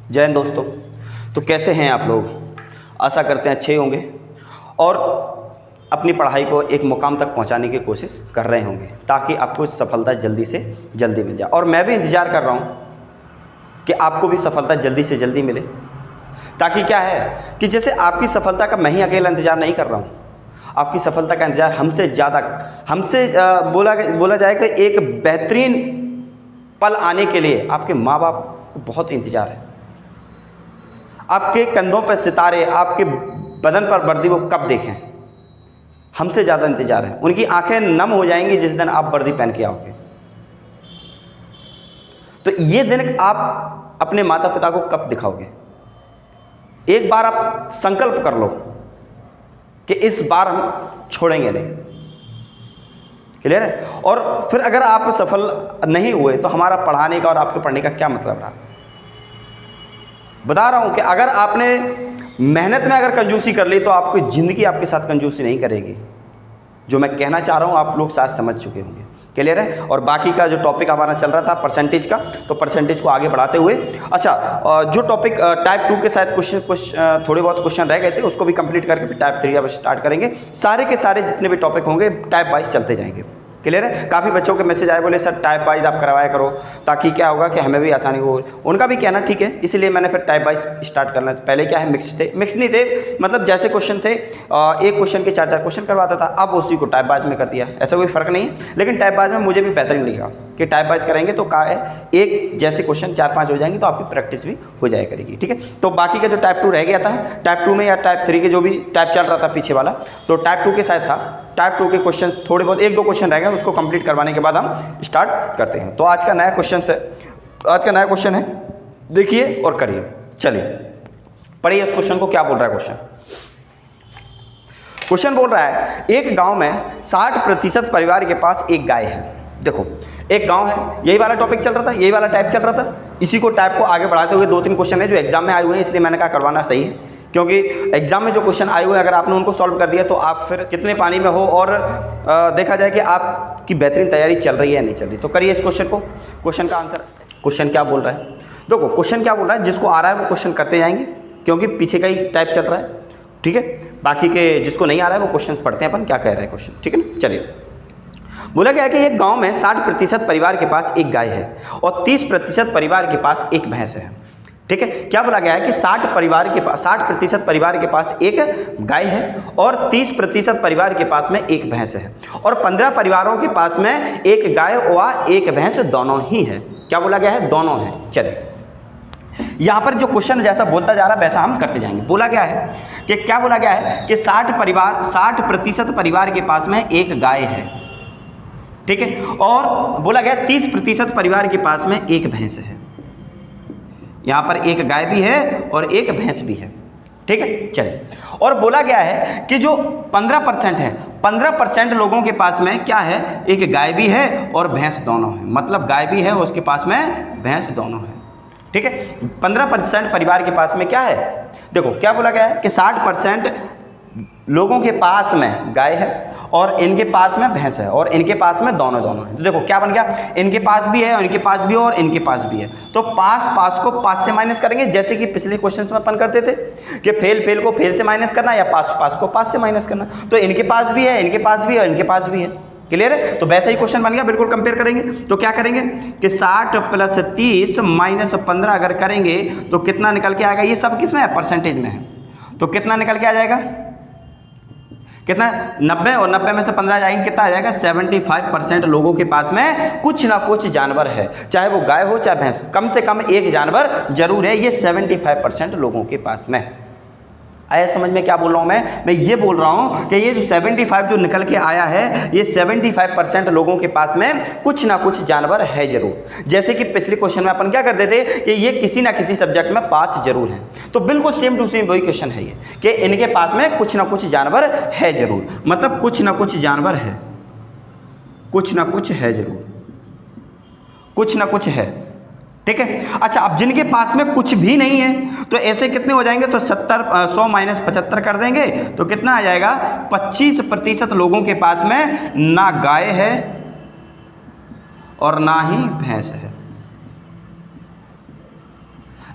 जय हिंद दोस्तों। तो कैसे हैं आप लोग? आशा करते हैं अच्छे होंगे और अपनी पढ़ाई को एक मुकाम तक पहुंचाने की कोशिश कर रहे होंगे ताकि आपको सफलता जल्दी से जल्दी मिल जाए। और मैं भी इंतज़ार कर रहा हूं कि आपको भी सफलता जल्दी से जल्दी मिले, ताकि क्या है कि जैसे आपकी सफलता का मैं ही अकेला इंतज़ार नहीं कर रहा हूँ, आपकी सफलता का इंतज़ार हमसे ज़्यादा, हमसे बोला जाए कि एक बेहतरीन पल आने के लिए आपके माँ बाप को बहुत इंतज़ार है। आपके कंधों पर सितारे, आपके बदन पर वर्दी वो कब देखें, हमसे ज़्यादा इंतज़ार है। उनकी आंखें नम हो जाएंगी जिस दिन आप वर्दी पहन के आओगे। तो ये दिन आप अपने माता पिता को कब दिखाओगे? एक बार आप संकल्प कर लो कि इस बार हम छोड़ेंगे नहीं। क्लियर है? और फिर अगर आप सफल नहीं हुए तो हमारा पढ़ाने का और आपके पढ़ने का क्या मतलब रहा? बता रहा हूं कि अगर आपने मेहनत में अगर कंजूसी कर ली तो आपकी ज़िंदगी आपके साथ कंजूसी नहीं करेगी। जो मैं कहना चाह रहा हूं आप लोग शायद समझ चुके होंगे। क्लियर है? और बाकी का जो टॉपिक हमारा चल रहा था परसेंटेज का, तो परसेंटेज को आगे बढ़ाते हुए जो टॉपिक टाइप 2 के साथ कुछ थोड़े बहुत क्वेश्चन रह गए थे उसको भी कंप्लीट करके फिर टाइप 3 अब स्टार्ट करेंगे। सारे के सारे जितने भी टॉपिक होंगे टाइप वाइज चलते जाएंगे। क्लियर है? काफ़ी बच्चों के मैसेज आए, बोले सर टाइप वाइज आप करवाया करो ताकि क्या होगा कि हमें भी आसानी हो। उनका भी कहना ठीक है, इसीलिए मैंने फिर टाइप वाइज स्टार्ट करना। पहले क्या है मिक्स थे, मिक्स नहीं थे, मतलब जैसे क्वेश्चन थे एक क्वेश्चन के 4-4 क्वेश्चन करवाता था, अब उसी को टाइप वाइज में कर दिया। ऐसा कोई फ़र्क नहीं है, लेकिन टाइप वाइज में मुझे भी बेहतरीन लगा कि टाइप वाइज करेंगे तो क्या है एक जैसे क्वेश्चन 4-5 हो जाएंगे तो आपकी प्रैक्टिस भी हो जाया करेगी। ठीक है? तो बाकी का जो टाइप 2 रह गया था, टाइप 2 में या टाइप 3 के जो भी टाइप चल रहा था पीछे वाला, तो टाइप 2 के साथ था। टाइप 2 के क्वेश्चन थोड़े बहुत 1-2 क्वेश्चन रह गए, उसको कंप्लीट करवाने के बाद हम स्टार्ट करते हैं। तो आज का नया क्वेश्चन है, देखिए और करिए। चलिए पढ़िए इस क्वेश्चन को। क्या बोल रहा है क्वेश्चन बोल रहा है एक गांव में 60% परिवार के पास एक गाय है। देखो एक गांव है, यही वाला टॉपिक चल रहा था, यही वाला टाइप चल रहा था। इसी को टाइप को आगे बढ़ाते हुए 2-3 क्वेश्चन है जो एग्जाम में आए हुए हैं, इसलिए मैंने कहा करवाना सही है, क्योंकि एग्जाम में जो क्वेश्चन आए हुए हैं अगर आपने उनको सॉल्व कर दिया तो आप फिर कितने पानी में हो और देखा जाए कि आपकी बेहतरीन तैयारी चल रही है या नहीं चल रही। तो करिए इस क्वेश्चन को। क्वेश्चन का आंसर, क्वेश्चन क्या बोल रहा है देखो, क्वेश्चन क्या बोल रहा है, जिसको आ रहा है वो क्वेश्चन करते जाएंगे क्योंकि पीछे का ही टाइप चल रहा है। ठीक है? बाकी के जिसको नहीं आ रहा है वो क्वेश्चन पढ़ते हैं अपन क्या कह रहा है क्वेश्चन। ठीक है ना? चलिए बोला गया है कि एक गांव में 60% परिवार के पास एक गाय है और 30% परिवार के पास एक भैंस है। ठीक है? क्या बोला गया है कि 60% परिवार के पास एक गाय है और 30% परिवार के पास में एक भैंस है और 15 परिवारों के पास में एक गाय व एक भैंस दोनों ही है। क्या बोला गया है? दोनों है। चलिए यहाँ पर जो क्वेश्चन जैसा बोलता जा रहा है वैसा हम करते जाएंगे। बोला गया है कि क्या बोला गया है कि 60% परिवार के पास में एक गाय है। ठीक है? और बोला गया 30% परिवार के पास में एक भैंस है। यहाँ पर एक गाय भी है और एक भैंस भी है। ठीक है? चलिए, और बोला गया है कि जो 15% है, 15% लोगों के पास में क्या है, एक गाय भी है और भैंस दोनों है। मतलब गाय भी है और उसके पास में भैंस दोनों है। ठीक है? 15% परिवार के पास में क्या है, देखो क्या बोला गया है कि 60% लोगों के पास में गाय है और इनके पास में भैंस है और इनके पास में दोनों है। तो देखो क्या बन गया, इनके पास भी है और इनके पास भी है और इनके पास भी है। तो पास को पास से माइनस करेंगे, जैसे कि पिछले क्वेश्चन में अपन करते थे कि फेल को फेल से माइनस करना या पास को पास से माइनस करना। तो इनके पास भी है, इनके पास भी है और इनके पास भी है। क्लियर है? तो वैसा ही क्वेश्चन बन गया, बिल्कुल कंपेयर करेंगे। तो क्या करेंगे कि 60 + 30 - 15 अगर करेंगे तो कितना निकल के आएगा, ये सब किस में है, परसेंटेज में है। तो कितना निकल के आ जाएगा, कितना, 90 और 90 में से 15 जाएंगे, कितना आ जाएगा, 75% लोगों के पास में कुछ ना कुछ जानवर है, चाहे वो गाय हो चाहे भैंस, कम से कम एक जानवर जरूर है। ये 75% लोगों के पास में। आया समझ में क्या बोल रहा हूँ मैं ये बोल रहा हूँ कि ये जो 75 जो निकल के आया है, ये 75% लोगों के पास में कुछ ना कुछ जानवर है जरूर। जैसे कि पिछले क्वेश्चन में अपन क्या करते थे कि ये किसी ना किसी सब्जेक्ट में पास जरूर है, तो बिल्कुल सेम टू सेम वही क्वेश्चन है ये कि इनके पास में कुछ ना कुछ जानवर है जरूर। मतलब कुछ ना कुछ जानवर है, कुछ ना कुछ है जरूर, कुछ ना कुछ है। ठीक है? अच्छा, अब जिनके पास में कुछ भी नहीं है तो ऐसे कितने हो जाएंगे, तो 100 - 75 कर देंगे तो कितना आ जाएगा, 25% लोगों के पास में ना गाय है और ना ही भैंस है।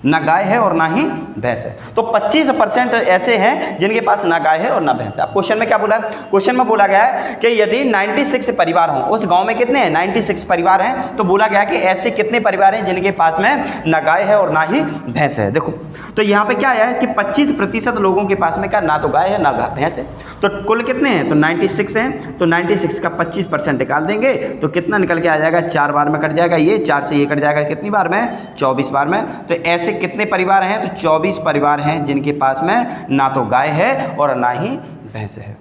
ना गाय है और ना ही भैंस है। तो 25% ऐसे हैं जिनके पास ना गाय है और ना भैंस है। अब क्वेश्चन में क्या बोला है? क्वेश्चन में बोला गया है कि यदि 96 परिवार हों, उस गांव में कितने हैं? 96 परिवार हैं। तो बोला गया कि ऐसे कितने परिवार हैं जिनके पास में ना गाय है और ना ही भैंस है। देखो तो यहाँ पे क्या आया है कि 25% लोगों के पास में क्या ना तो गाय है ना भैंस है। तो कुल कितने हैं? तो 96 हैं। तो 96 का 25% निकाल देंगे तो कितना निकल के आ जाएगा? 4 बार में कट जाएगा, ये 4 से ये कट जाएगा, कितनी बार में? 24 बार में। तो ऐसे कितने परिवार हैं? तो 24 परिवार हैं जिनके पास में ना तो गाय है और ना ही भैंस है।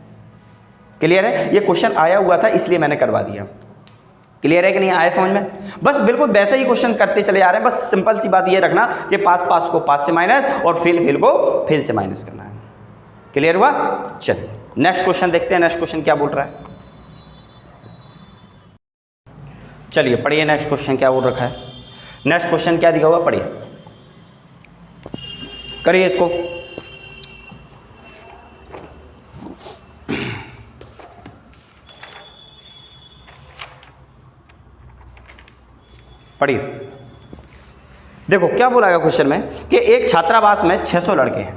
क्लियर है? ये क्वेश्चन आया हुआ था इसलिए मैंने करवा दिया। क्लियर है कि नहीं? आया समझ में? बस बिल्कुल वैसे ही क्वेश्चन करते चले जा रहे हैं। बस सिंपल सी बात ये रखना कि पास को पास से माइनस और फेल को फेल से माइनस करना है। क्लियर हुआ? चलिए नेक्स्ट क्वेश्चन देखते हैं। नेक्स्ट क्वेश्चन क्या बोल रहा है? चलिए पढ़िए नेक्स्ट क्वेश्चन क्या बोल रखा है। नेक्स्ट क्वेश्चन क्या दिया हुआ? पढ़िए, करिए इसको। पढ़िए, देखो क्या बोला गया क्वेश्चन में कि एक छात्रावास में 600 लड़के हैं।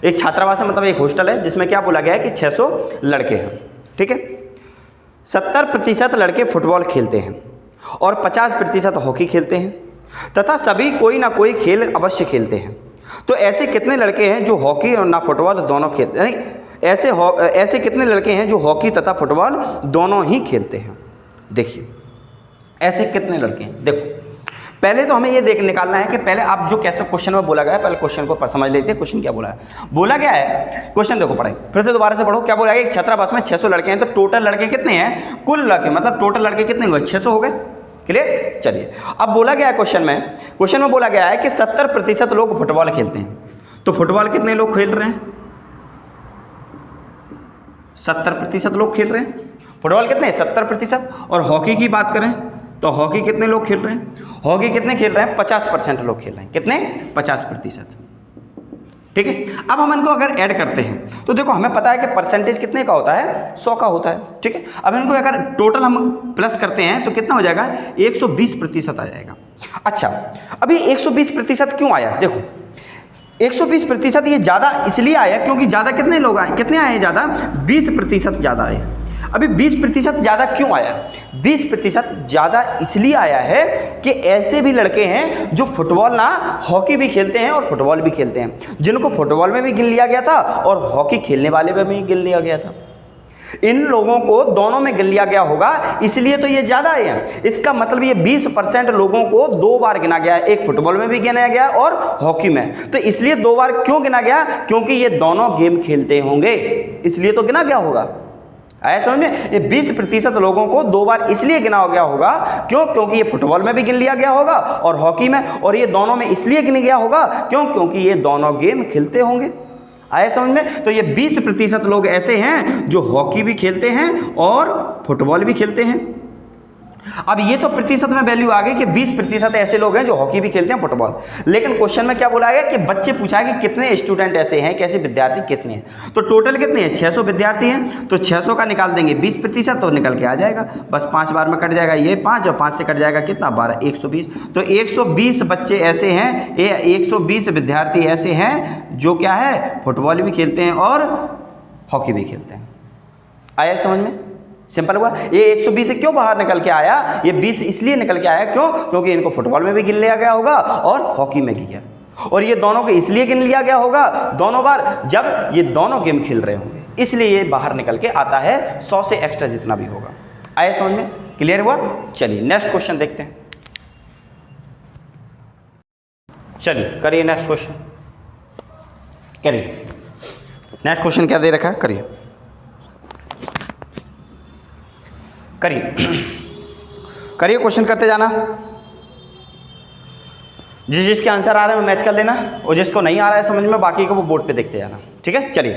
एक छात्रावास है मतलब एक हॉस्टल है जिसमें क्या बोला गया है कि 600 लड़के हैं। ठीक है, 70% लड़के फुटबॉल खेलते हैं और 50% हॉकी खेलते हैं तथा सभी कोई ना कोई खेल अवश्य खेलते हैं। तो ऐसे कितने लड़के हैं जो हॉकी और ना फुटबॉल दोनों खेलते हैं? ऐसे कितने लड़के हैं जो हॉकी तथा फुटबॉल दोनों ही खेलते हैं? देखिए ऐसे कितने लड़के हैं। देखो पहले तो हमें ये निकालना है कि पहले आप जो कैसे क्वेश्चन में बोला गया है, पहले क्वेश्चन को समझ लेते हैं। क्वेश्चन क्या बोला है? बोला गया है, क्वेश्चन देखो पढ़ाई फिर से दोबारा से पढ़ो। क्या बोला है? एक छात्रावास में 600 लड़के हैं। तो टोटल लड़के कितने हैं? कुल लड़के मतलब टोटल लड़के कितने हुए? 600 हो गए। क्लियर? चलिए अब बोला गया है क्वेश्चन में बोला गया है कि 70% लोग फुटबॉल खेलते हैं। तो फुटबॉल कितने लोग खेल रहे हैं? 70% लोग खेल रहे हैं। फुटबॉल कितने? 70%। और हॉकी की बात करें तो हॉकी कितने लोग खेल रहे हैं? हॉकी कितने खेल रहे हैं? 50% लोग खेल रहे हैं। कितने? 50%। ठीक है, अब हम इनको अगर ऐड करते हैं तो देखो हमें पता है कि परसेंटेज कितने का होता है? 100 का होता है। ठीक है, अब इनको अगर टोटल हम प्लस करते हैं तो कितना हो जाएगा? 120% आ जाएगा। अच्छा, अभी 120% क्यों आया? देखो 120% ये ज़्यादा इसलिए आया क्योंकि ज़्यादा कितने लोग आए? कितने आए ज़्यादा? 20% ज़्यादा आए। अभी 20% ज़्यादा क्यों आया? 20% ज़्यादा इसलिए आया है कि ऐसे भी लड़के हैं जो फुटबॉल ना हॉकी भी खेलते हैं और फुटबॉल भी खेलते हैं, जिनको फुटबॉल में भी गिन लिया गया था और हॉकी खेलने वाले में भी गिन लिया गया था। इन लोगों को दोनों में गिन लिया गया होगा, इसलिए तो ये ज़्यादा आए हैं। इसका मतलब ये 20% लोगों को 2 बार गिना गया है, एक फुटबॉल में भी गिना गया और हॉकी में। तो इसलिए 2 बार क्यों गिना गया? क्योंकि ये दोनों गेम खेलते होंगे, इसलिए तो गिना गया होगा। आया समझ में? ये 20% लोगों को 2 बार इसलिए गिना गया होगा क्यों? क्योंकि ये फुटबॉल में भी गिन लिया गया होगा और हॉकी में, और ये दोनों में इसलिए गिन गया होगा क्यों? क्योंकि ये दोनों गेम खेलते होंगे। आया समझ में? तो ये 20% लोग ऐसे हैं जो हॉकी भी खेलते हैं और फुटबॉल भी खेलते हैं। अब ये तो प्रतिशत में वैल्यू आ गई कि 20% ऐसे लोग हैं जो हॉकी भी खेलते हैं फुटबॉल। लेकिन क्वेश्चन में क्या बोला गया कि बच्चे पूछा है कि कितने स्टूडेंट ऐसे हैं, कैसे विद्यार्थी कितने हैं। तो टोटल कितने हैं? 600 विद्यार्थी हैं। तो 600 का निकाल देंगे 20% तो निकल के आ जाएगा। बस 5 बार में कट जाएगा, ये 5 और 5 से कट जाएगा कितना? 12, 120। तो 120 बच्चे ऐसे हैं, 120 विद्यार्थी ऐसे हैं जो क्या है? फुटबॉल भी खेलते हैं और हॉकी भी खेलते हैं। आया समझ में? सिंपल हुआ। ये 120 से क्यों बाहर निकल के आया? ये 20 इसलिए निकल के आया क्यों? क्योंकि इनको फुटबॉल में भी गिन लिया गया होगा और हॉकी में भी गया, और ये दोनों को इसलिए गिन लिया गया होगा दोनों बार जब ये दोनों गेम खेल रहे होंगे, इसलिए ये बाहर निकल के आता है 100 से एक्स्ट्रा जितना भी होगा। आया समझ में? क्लियर हुआ? चलिए नेक्स्ट क्वेश्चन देखते हैं। चलिए करिए नेक्स्ट क्वेश्चन, करिए। नेक्स्ट क्वेश्चन क्या दे रखा है? करिए करिए क्वेश्चन करते जाना। जिसके आंसर आ रहे हैं वो मैच कर लेना, और जिसको नहीं आ रहा है समझ में बाकी को वो बोर्ड पे देखते जाना। ठीक है, चलिए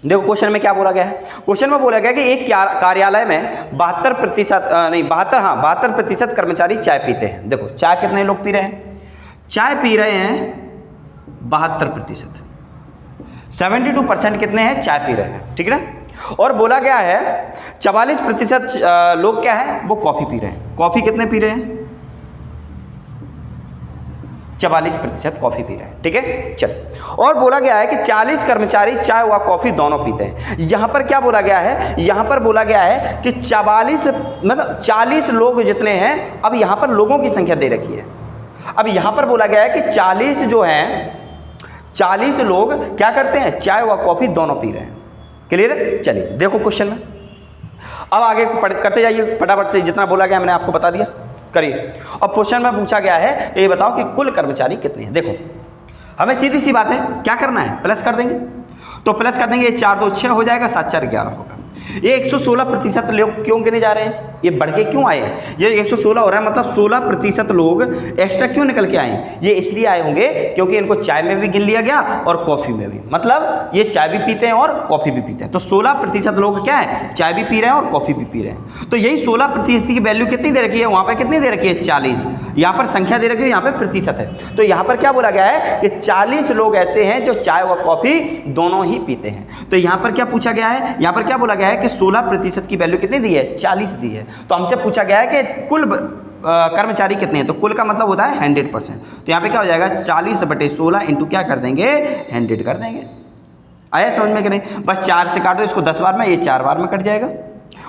देखो क्वेश्चन में क्या बोला गया है। क्वेश्चन में बोला गया कि एक कार्यालय में 72% कर्मचारी चाय पीते हैं। देखो चाय कितने लोग पी रहे हैं? चाय पी रहे हैं 72%। 72% कितने हैं? चाय पी रहे हैं। ठीक है ना? और बोला गया है 44% लोग क्या है? वो कॉफ़ी पी रहे हैं। कॉफ़ी कितने पी रहे हैं? 44% कॉफ़ी पी रहे हैं। ठीक है, चलो। और बोला गया है कि 40 कर्मचारी चाय व कॉफ़ी दोनों पीते हैं। यहाँ पर क्या बोला गया है, यहाँ पर बोला गया है कि 44 मतलब 40 लोग जितने हैं, अब यहाँ पर लोगों की संख्या दे रखी है। अब यहाँ पर बोला गया है कि 40 जो हैं, 40 लोग क्या करते हैं, चाय व कॉफ़ी दोनों पी रहे हैं। क्लियर है? चलिए देखो क्वेश्चन में, अब आगे करते जाइए फटाफट से, जितना बोला गया मैंने आपको बता दिया, करिए। अब क्वेश्चन में पूछा गया है ये बताओ कि कुल कर्मचारी कितने हैं। देखो हमें सीधी सी बात है, क्या करना है, प्लस कर देंगे। तो प्लस कर देंगे, 4 2 6 हो जाएगा, 7 4 11 होगा। ये 116% लोग क्यों गिने जा रहे हैं, ये बढ़ के क्यों आए, ये 116 हो रहा है, मतलब 16% लोग एक्स्ट्रा क्यों निकल के आए। ये इसलिए आए होंगे क्योंकि इनको चाय में भी गिन लिया गया और कॉफ़ी में भी, मतलब ये चाय भी पीते हैं और कॉफ़ी भी पीते हैं। तो 16% लोग क्या है, चाय भी पी रहे हैं और कॉफ़ी भी पी रहे हैं। तो यही 16% की वैल्यू कितनी दे रखी है, वहाँ पर कितनी दे रखी है, 40। यहाँ पर संख्या दे रखी है, यहाँ पर प्रतिशत है। तो यहाँ पर क्या बोला गया है कि 40 लोग ऐसे हैं जो चाय व कॉफ़ी दोनों ही पीते हैं। तो यहाँ पर क्या पूछा गया है, यहाँ पर क्या बोला गया है कि 16% की वैल्यू कितनी दी है, 40 दी है। तो हमसे पूछा गया है कि कुल कर्मचारी कितने हैं, तो कुल का मतलब होता है 100%। तो यहाँ पे क्या हो जाएगा, 40/16 इंटू क्या कर देंगे, 100 कर देंगे। आया समझ में कि नहीं? बस 4 से काटो इसको 10 बार में, ये 4 बार में कट जाएगा,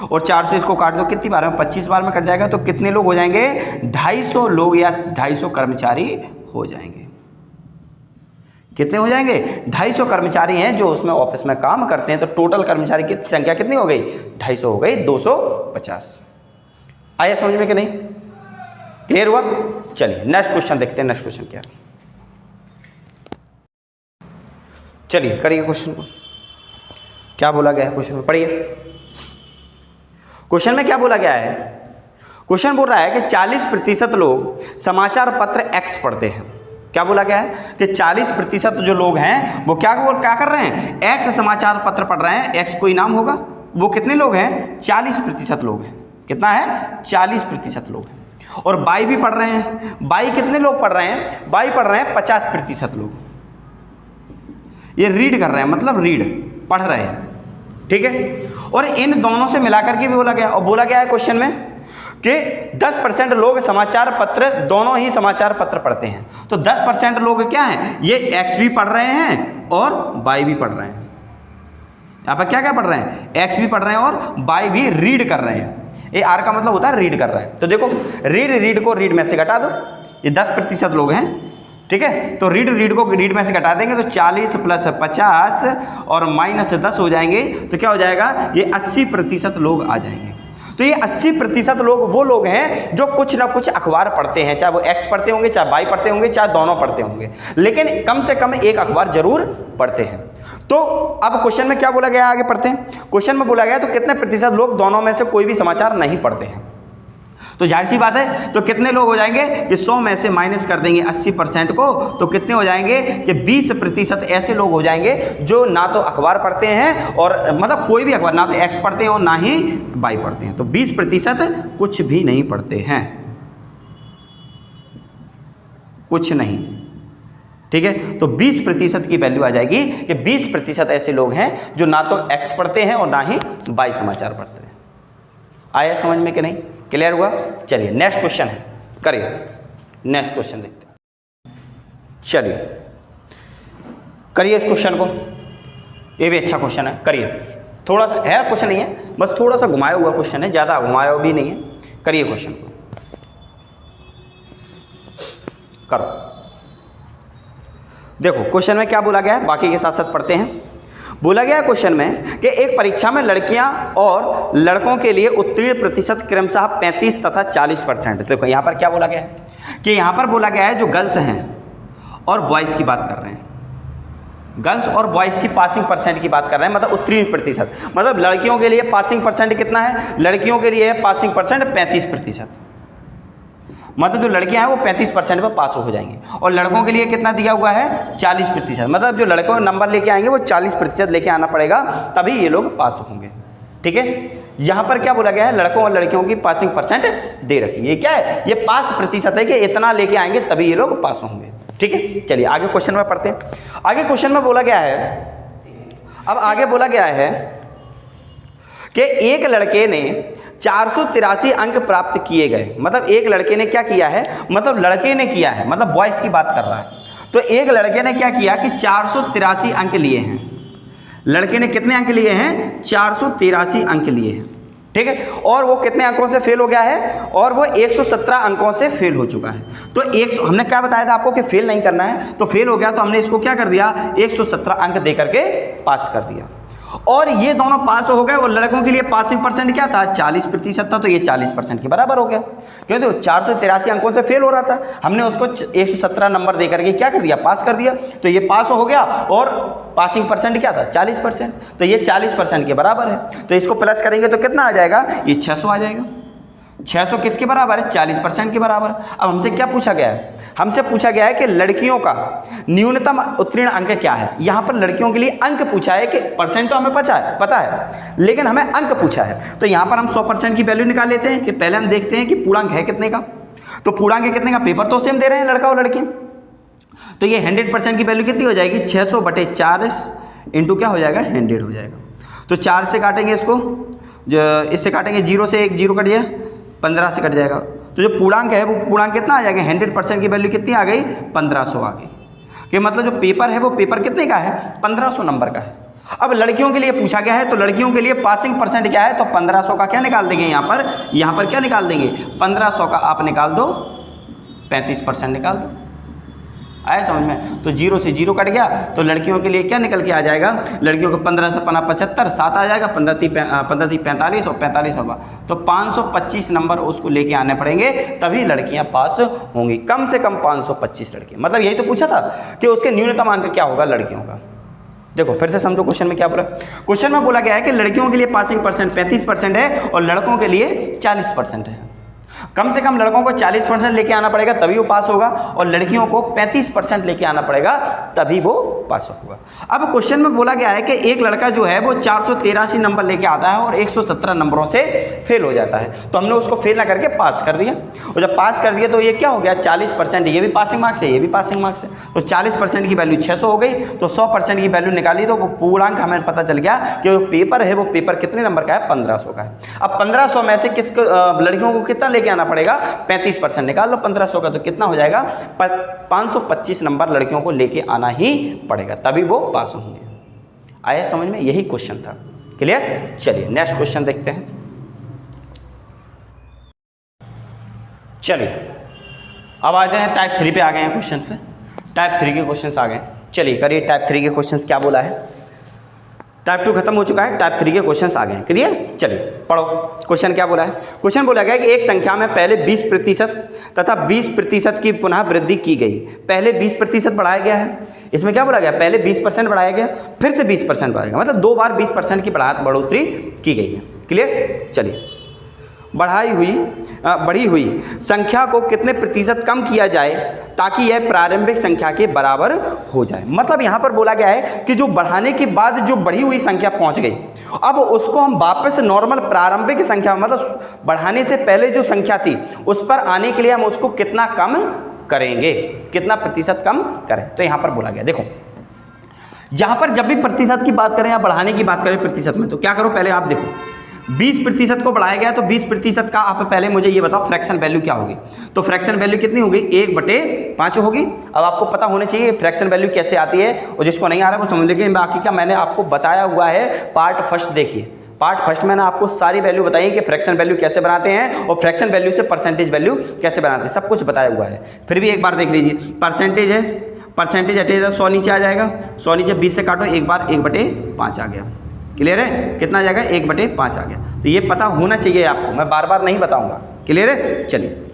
और 4 से इसको काट दो कितनी बार में, 25 बार में कट जाएगा। तो कितने लोग हो जाएंगे, 250 लोग या 250 कर्मचारी हो जाएंगे। कितने हो जाएंगे, 250 कर्मचारी हैं जो उसमें ऑफिस में काम करते हैं। तो टोटल कर्मचारी की संख्या कितनी हो गई, 250 हो गई, 250। आया समझ में कि नहीं, क्लियर हुआ? चलिए नेक्स्ट क्वेश्चन देखते हैं, नेक्स्ट क्वेश्चन क्या है। चलिए करिए क्वेश्चन को, क्या बोला गया है क्वेश्चन में, पढ़िए। क्वेश्चन में क्या बोला गया है, क्वेश्चन बोल रहा है कि 40% लोग समाचार पत्र एक्स पढ़ते हैं। क्या बोला गया है कि 40% जो लोग हैं वो क्या कर रहे हैं, एक्स समाचार पत्र पढ़ रहे हैं। एक्स कोई नाम होगा, वो कितने लोग हैं, 40% लोग हैं। कितना है, 40% लोग हैं। और बाई भी पढ़ रहे हैं। बाई कितने लोग पढ़ रहे हैं, बाई पढ़ रहे हैं 50% लोग। ये रीड कर रहे हैं, मतलब रीड पढ़ रहे हैं। ठीक है, और इन दोनों से मिलाकर के भी बोला गया, और बोला गया है क्वेश्चन में कि 10% लोग समाचार पत्र, दोनों ही समाचार पत्र पढ़ते हैं। तो 10% लोग क्या हैं, ये एक्स भी पढ़ रहे हैं और बाई भी पढ़ रहे हैं। यहाँ पर क्या क्या पढ़ रहे हैं, एक्स भी पढ़ रहे हैं और बाई भी रीड कर रहे हैं। ये आर का मतलब होता है रीड कर रहा है। तो देखो रीड को रीड में से घटा दो, ये 10% लोग हैं। ठीक है, तो रीड को रीड में से घटा देंगे तो 40 + 50 और -10 हो जाएंगे। तो क्या हो जाएगा, ये 80% लोग आ जाएंगे। तो ये 80% लोग वो लोग हैं जो कुछ ना कुछ अखबार पढ़ते हैं, चाहे वो एक्स पढ़ते होंगे, चाहे बाई पढ़ते होंगे, चाहे दोनों पढ़ते होंगे, लेकिन कम से कम एक अखबार जरूर पढ़ते हैं। तो अब क्वेश्चन में क्या बोला गया, आगे पढ़ते हैं। क्वेश्चन में बोला गया तो कितने प्रतिशत लोग दोनों में से कोई भी समाचार नहीं पढ़ते हैं। तो जाहिर सी बात है, तो कितने लोग हो जाएंगे कि 100 में से माइनस कर देंगे 80% को, तो कितने हो जाएंगे कि 20% ऐसे लोग हो जाएंगे जो ना तो अखबार पढ़ते हैं, और मतलब कोई भी अखबार, ना तो एक्स पढ़ते हैं और ना ही बाई पढ़ते हैं। तो 20% कुछ भी नहीं पढ़ते हैं, कुछ नहीं। ठीक है, तो 20% की वैल्यू आ जाएगी कि 20% ऐसे लोग हैं जो ना तो एक्स पढ़ते हैं और ना ही बाई समाचार पढ़ते हैं। आया समझ में कि नहीं, क्लियर हुआ? चलिए नेक्स्ट क्वेश्चन है, करिए नेक्स्ट क्वेश्चन देखते हैं। चलिए करिए इस क्वेश्चन को, ये भी अच्छा क्वेश्चन है, करिए। थोड़ा सा है क्वेश्चन, नहीं है, बस थोड़ा सा घुमाया हुआ क्वेश्चन है, ज़्यादा घुमाया भी नहीं है। करिए क्वेश्चन को, करो। देखो क्वेश्चन में क्या बोला गया है, बाकी के साथ साथ पढ़ते हैं। बोला गया क्वेश्चन में कि एक परीक्षा में लड़कियां और लड़कों के लिए उत्तीर्ण प्रतिशत क्रमशः 35 तथा 40%। देखो यहाँ पर क्या बोला गया है कि यहाँ पर बोला गया है जो गर्ल्स हैं और बॉयज़ की बात कर रहे हैं, गर्ल्स और बॉयज़ की पासिंग परसेंट की बात कर रहे हैं, मतलब उत्तीर्ण प्रतिशत। मतलब लड़कियों के लिए पासिंग परसेंट कितना है, लड़कियों के लिए पासिंग परसेंट 35%। मतलब जो लड़कियां हैं वो 35% पर पास हो जाएंगे, और लड़कों के लिए कितना दिया हुआ है, 40%। मतलब जो लड़कों नंबर लेके आएंगे वो 40% लेके आना पड़ेगा, तभी ये लोग पास होंगे। ठीक है, यहाँ पर क्या बोला गया है, लड़कों और लड़कियों की पासिंग परसेंट दे रखी है। ये क्या है, ये 5% है कि इतना लेके आएंगे तभी ये लोग पास होंगे। ठीक है, चलिए आगे क्वेश्चन में पढ़ते हैं। आगे क्वेश्चन में बोला गया है, अब आगे बोला गया है कि एक लड़के ने 483 अंक प्राप्त किए गए। मतलब एक लड़के ने क्या किया है, मतलब लड़के ने किया है, मतलब बॉयज़ की बात कर रहा है। तो एक लड़के ने क्या किया कि 483 अंक लिए हैं। लड़के ने कितने अंक लिए हैं? 483 अंक लिए हैं, ठीक है। और वो कितने अंकों से फेल हो गया है? और वो 117 अंकों से फेल हो चुका है। तो हमने क्या बताया था आपको कि फेल नहीं करना है, तो फेल हो गया तो हमने इसको क्या कर दिया, 117 अंक दे करके पास कर दिया। और ये दोनों पास हो गए। और लड़कों के लिए पासिंग परसेंट क्या था? 40% था। तो ये 40% के बराबर हो गया, क्योंकि 483 अंकों से फेल हो रहा था, हमने उसको 117 नंबर दे करके क्या कर दिया, पास कर दिया। तो ये पास हो गया। और पासिंग परसेंट क्या था? 40%। तो ये 40% के बराबर है। तो इसको प्लस करेंगे तो कितना आ जाएगा? ये 600 आ जाएगा। 600 किसके बराबर है? 40% के बराबर। अब हमसे क्या पूछा गया है? हमसे पूछा गया है कि लड़कियों का न्यूनतम उत्तीर्ण अंक क्या है। यहाँ पर लड़कियों के लिए अंक पूछा है, कि परसेंट तो हमें पता है, लेकिन हमें अंक पूछा है। तो यहाँ पर हम 100% की वैल्यू निकाल लेते हैं कि पहले हम देखते हैं कि पूर्णांक है कितने का। तो पूर्णांक कितने का? पेपर तो सेम दे रहे हैं लड़का और लड़की। तो ये 100% की वैल्यू कितनी हो जाएगी? 600/40 इंटू क्या हो जाएगा? 100 हो जाएगा। तो 4 से काटेंगे इसको, इससे काटेंगे 0 से 1 0 कट गया, 15 से कट जाएगा। तो जो पूर्णांक है वो पूर्णांक कितना आ जाएगा? 100% की वैल्यू कितनी आ गई? 1500 आ गई। कि मतलब जो पेपर है वो पेपर कितने का है? 1500 नंबर का है। अब लड़कियों के लिए पूछा गया है, तो लड़कियों के लिए पासिंग परसेंट क्या है? तो 1500 का क्या निकाल देंगे यहाँ पर क्या निकाल देंगे? 1500 का आप निकाल दो 35% निकाल दो। आया समझ में? तो 0 से 0 कट गया। तो लड़कियों के लिए क्या निकल के आ जाएगा? लड़कियों को 15 से 75, 7 आ जाएगा, 15 3 45 और 45 होगा। तो 525 नंबर उसको लेके आने पड़ेंगे, तभी लड़कियां पास होंगी। कम से कम 525 लड़कियां। मतलब यही तो पूछा था कि उसके न्यूनतम अंक क्या होगा लड़कियों का। देखो फिर से समझो क्वेश्चन में क्या बोला। क्वेश्चन में बोला गया है कि लड़कियों के लिए पासिंग परसेंट 35% है और लड़कों के लिए 40% है। कम से कम लड़कों को 40% लेके आना पड़ेगा तभी वो पास होगा, और लड़कियों को 35% लेके आना पड़ेगा तभी वो पास होगा। अब क्वेश्चन में बोला गया है कि एक लड़का जो है वो 483 नंबर लेके आता है और 117 नंबरों से फेल हो जाता है। तो हमने उसको फेल ना करके पास कर दिया, और जब पास कर दिया तो ये क्या हो गया? 40%। ये भी पासिंग मार्क्स है, ये भी पासिंग मार्क्स है। तो 40% की वैल्यू 600 हो गई। तो 100% की वैल्यू निकाली तो वो पूर्णांक हमें पता चल गया कि जो पेपर है वो पेपर कितने नंबर का है? 1500 का है। अब 1500 में से लड़कियों को कितना लेके आना पड़ेगा? 35% निकाल लो 1500 का, तो कितना हो जाएगा? 525 नंबर लड़कियों को लेके आना ही पड़ेगा, तभी वो पास होंगे। आया समझ में? यही क्वेश्चन था। क्लियर? चलिए नेक्स्ट क्वेश्चन देखते हैं। चलिए अब आ जाए टाइप 3 पे। आ गए हैं क्वेश्चन पे। टाइप 3 के क्वेश्चंस आ गए। चलिए करिए टाइप 3 के क्वेश्चंस क्या बोला है। टाइप 2 खत्म हो चुका है, टाइप 3 के क्वेश्चंस आ गए हैं। क्लियर? चलिए पढ़ो क्वेश्चन क्या बोला है। क्वेश्चन बोला गया कि एक संख्या में पहले 20% तथा 20% की पुनः वृद्धि की गई। पहले 20% बढ़ाया गया है। इसमें क्या बोला गया? पहले 20% बढ़ाया गया, फिर से 20% बढ़ाया गया, मतलब 2 बार 20% की बढ़ोतरी की गई है। क्लियर? चलिए बढ़ी हुई संख्या को कितने प्रतिशत कम किया जाए ताकि यह प्रारंभिक संख्या के बराबर हो जाए। मतलब यहाँ पर बोला गया है कि जो बढ़ाने के बाद जो बढ़ी हुई संख्या पहुँच गई, अब उसको हम वापस नॉर्मल प्रारंभिक संख्या, मतलब बढ़ाने से पहले जो संख्या थी उस पर आने के लिए हम उसको कितना कम करेंगे, कितना प्रतिशत कम करें। तो यहाँ पर बोला गया, देखो यहाँ पर जब भी प्रतिशत की बात करें या बढ़ाने की बात करें प्रतिशत में, तो क्या करो, पहले आप देखो 20% को बढ़ाया गया, तो 20% का आप पहले मुझे ये बताओ फ्रैक्शन वैल्यू क्या होगी। तो फ्रैक्शन वैल्यू कितनी होगी? 1/5 होगी। अब आपको पता होना चाहिए फ्रैक्शन वैल्यू कैसे आती है, और जिसको नहीं आ रहा है वो समझ लीजिए। बाकी का मैंने आपको बताया हुआ है पार्ट फर्स्ट। देखिए पार्ट फर्स्ट मैंने आपको सारी वैल्यू बताई है कि फ्रैक्शन वैल्यू कैसे बनाते हैं और फ्रैक्शन वैल्यू से परसेंटेज वैल्यू कैसे बनाते हैं, सब कुछ बताया हुआ है। फिर भी एक बार देख लीजिए, परसेंटेज है, परसेंटेज हटेगा 100 नीचे आ जाएगा, 100 नीचे 20 से काटो, एक बार 1/5 आ गया। क्लियर है? कितना आ जाएगा? 1/5 आ गया। तो ये पता होना चाहिए आपको, मैं बार बार नहीं बताऊंगा। क्लियर है? चलिए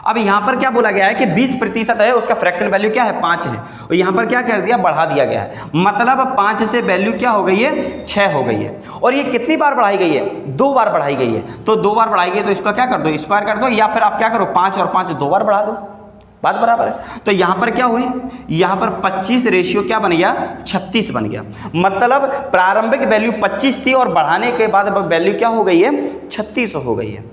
अब यहाँ पर क्या बोला गया है कि 20% है, उसका फ्रैक्शन वैल्यू क्या है? 5 है, और यहाँ पर क्या कर दिया? बढ़ा दिया गया है। मतलब 5 से वैल्यू क्या हो गई है? 6 हो गई है। और ये कितनी बार बढ़ाई गई है? 2 बार बढ़ाई गई है। तो 2 बार बढ़ाई गई तो इसका क्या कर दो? स्क्वायर कर दो, या फिर आप क्या करो 5 और 5 2 बार बढ़ा दो, बात बराबर है। तो यहाँ पर क्या हुई? यहाँ पर 25 रेशियो क्या बन गया? 36 बन गया। मतलब प्रारंभिक वैल्यू 25 थी और बढ़ाने के बाद वैल्यू क्या हो गई है? 36 हो गई है।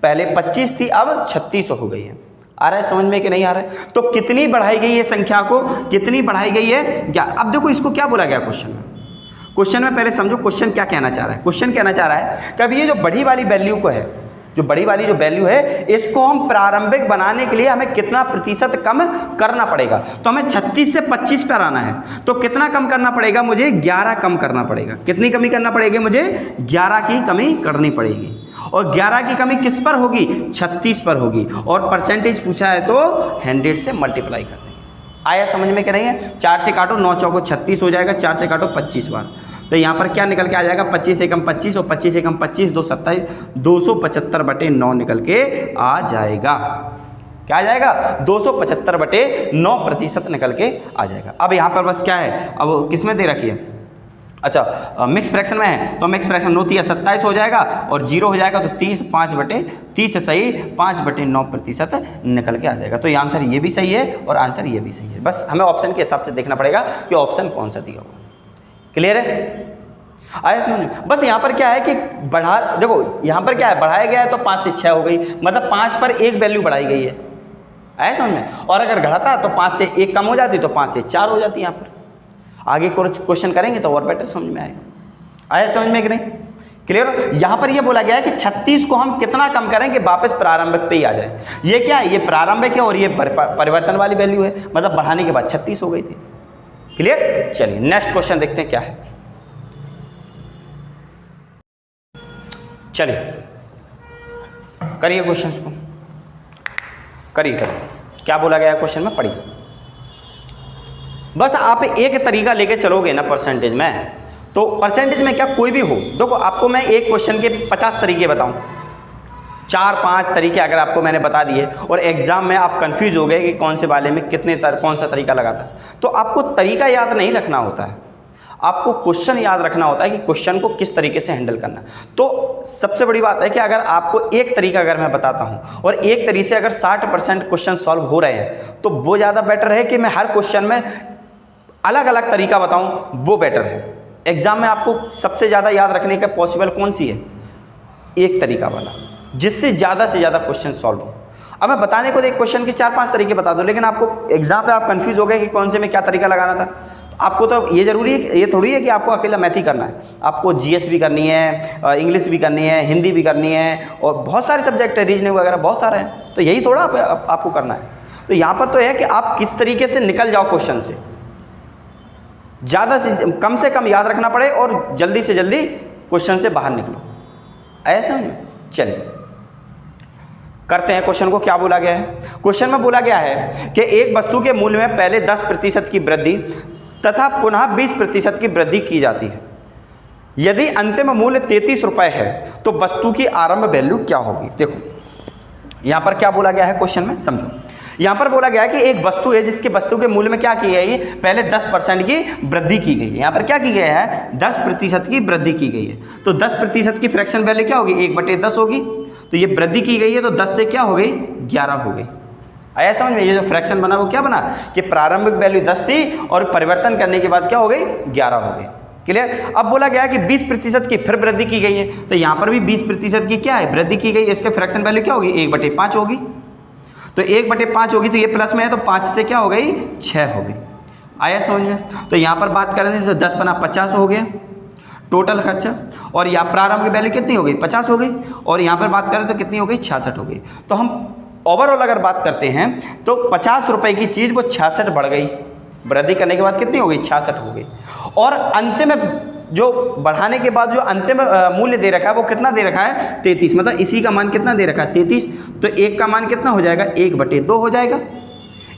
पहले 25 थी, अब 36 हो गई है। आ रहा है समझ में कि नहीं आ रहा है? तो कितनी बढ़ाई गई है संख्या को? कितनी बढ़ाई गई है? अब देखो इसको क्या बोला गया क्वेश्चन में। क्वेश्चन में पहले समझो क्वेश्चन क्या कहना चाह रहा है। क्वेश्चन कहना चाह रहा है कि अभी ये जो बड़ी वाली वैल्यू को है, जो बड़ी वाली जो वैल्यू है, इसको हम प्रारंभिक बनाने के लिए हमें कितना प्रतिशत कम करना पड़ेगा। तो हमें 36 से 25 पर आना है, तो कितना कम करना पड़ेगा मुझे? 11 कम करना पड़ेगा। कितनी कमी करना पड़ेगी मुझे? 11 की कमी करनी पड़ेगी। और 11 की कमी किस पर होगी? 36 पर होगी। और परसेंटेज पूछा है तो 100 से मल्टीप्लाई कर देंगे। आया समझ में? क्या नहीं है? 4 से काटो, 9 चौको 36 हो जाएगा, 4 से काटो 25 बार, तो यहाँ पर क्या निकल के आ जाएगा? 25 एकम 25 और 25 एकम 25 2 27 275/9 निकल के आ जाएगा। क्या आ जाएगा? 275/9 प्रतिशत निकल के आ जाएगा। अब यहाँ पर बस क्या है, अब किस में दे रखी है? अच्छा, मिक्स फ्रैक्शन में है, तो मिक्स फ्रैक्शन 9 × 27 हो जाएगा और 0 हो जाएगा, तो 30 सही 5/9 प्रतिशत निकल के आ जाएगा। तो ये आंसर ये भी सही है और आंसर ये भी सही है। बस हमें ऑप्शन के हिसाब से देखना पड़ेगा कि ऑप्शन कौन सा दिया हुआ। क्लियर है? आया समझ में? बस यहाँ पर क्या है कि देखो यहाँ पर क्या है, बढ़ाया गया है तो 5 से 6 हो गई, मतलब 5 पर एक वैल्यू बढ़ाई गई है। आया समझ में? और अगर घटाता तो 5 से 1 कम हो जाती, तो 5 से 4 हो जाती। यहाँ पर आगे कुछ क्वेश्चन करेंगे तो और बेटर समझ में आएगा। आया समझ में कि नहीं? क्लियर? यहाँ पर ये बोला गया है कि 36 को हम कितना कम करें कि वापस प्रारंभिक पे ही आ जाए। ये क्या है? ये प्रारंभिक है और ये परिवर्तन वाली वैल्यू है, मतलब बढ़ाने के बाद 36 हो गई थी। क्लियर? चलिए नेक्स्ट क्वेश्चन देखते हैं क्या है। चलिए करिए क्वेश्चंस को, करिए। क्या बोला गया है क्वेश्चन में? पढ़िए। बस आप एक तरीका लेके चलोगे ना परसेंटेज में, तो परसेंटेज में क्या कोई भी हो, देखो आपको मैं एक क्वेश्चन के 50 तरीके बताऊं, 4-5 तरीके अगर आपको मैंने बता दिए और एग्जाम में आप कंफ्यूज हो गए कि कौन से वाले में कौन सा तरीका लगाता है, तो आपको तरीका याद नहीं रखना होता है, आपको क्वेश्चन याद रखना होता है कि क्वेश्चन को किस तरीके से हैंडल करना। तो सबसे बड़ी बात है कि अगर आपको एक तरीका अगर मैं बताता हूं और एक तरीके से अगर 60% क्वेश्चन सॉल्व हो रहे हैं, तो वो ज़्यादा बेटर है कि मैं हर क्वेश्चन में अलग अलग तरीका बताऊं, वो बेटर है। एग्जाम में आपको सबसे ज़्यादा याद रखने का पॉसिबल कौन सी है? एक तरीका वाला, जिससे ज़्यादा से ज़्यादा क्वेश्चन सॉल्व हो। अब मैं बताने को एक क्वेश्चन के 4-5 तरीके बता दूं, लेकिन आपको एग्जाम पे आप कंफ्यूज हो गए कि कौन से में क्या तरीका लगाना था। आपको तो ये जरूरी है, ये थोड़ी है कि आपको अकेला मैथ ही करना है, आपको जीएस भी करनी है, इंग्लिश भी करनी है, हिंदी भी करनी है, और बहुत सारे सब्जेक्ट है, रीजनिंग वगैरह बहुत सारे हैं, तो यही थोड़ा आपको करना है। तो यहाँ पर तो है कि आप किस तरीके से निकल जाओ क्वेश्चन से, ज़्यादा से कम याद रखना पड़े और जल्दी से जल्दी क्वेश्चन से बाहर निकलो। ऐसा नहीं? चलिए करते हैं क्वेश्चन को। क्या बोला गया है क्वेश्चन में? बोला गया है कि एक वस्तु के मूल्य में पहले 10% की वृद्धि तथा पुनः 20% की वृद्धि की जाती है। यदि अंतिम मूल्य 33 रुपये है तो वस्तु की आरंभ वैल्यू क्या होगी? देखो यहाँ पर क्या बोला गया है क्वेश्चन में, समझो। यहाँ पर बोला गया है कि एक वस्तु है जिसके वस्तु के मूल्य में क्या की गई है? पहले 10% की वृद्धि की गई है। यहाँ पर क्या की गई है? 10% की वृद्धि की गई है। तो 10% की फ्रैक्शन वैल्यू क्या होगी? 1/10 होगी। तो ये वृद्धि की गई है, तो 10 से क्या हो गई? 11 हो गई। आया समझ में? ये जो फ्रैक्शन बना वो क्या बना कि प्रारंभिक वैल्यू 10 थी और परिवर्तन करने के बाद क्या हो गई? 11 हो गई। क्लियर? अब बोला गया कि 20% की फिर वृद्धि की गई है, तो यहाँ पर भी 20% की क्या है? वृद्धि की गई है। इसके फ्रैक्शन वैल्यू क्या होगी? 1/5 होगी। तो 1/5 होगी, तो ये प्लस में है, तो 5 से क्या हो गई? 6 हो गई। आया समझ में? तो यहाँ पर बात करें तो 10 × 50 हो गया टोटल खर्चा, और यहाँ प्रारंभ की वैल्यू कितनी हो गई? 50 हो गई, और यहाँ पर बात करें तो कितनी हो गई? 66 हो गई। तो हम ओवरऑल अगर बात करते हैं तो 50 रुपये की चीज़ वो 66 बढ़ गई, वृद्धि करने के बाद कितनी हो गई? 66 हो गई। और अंतिम जो बढ़ाने के बाद जो अंतिम मूल्य दे रखा है वो कितना दे रखा है? 33, मतलब इसी का मान कितना दे रखा है? 33। तो 1 का मान कितना हो जाएगा? 1/2 हो जाएगा।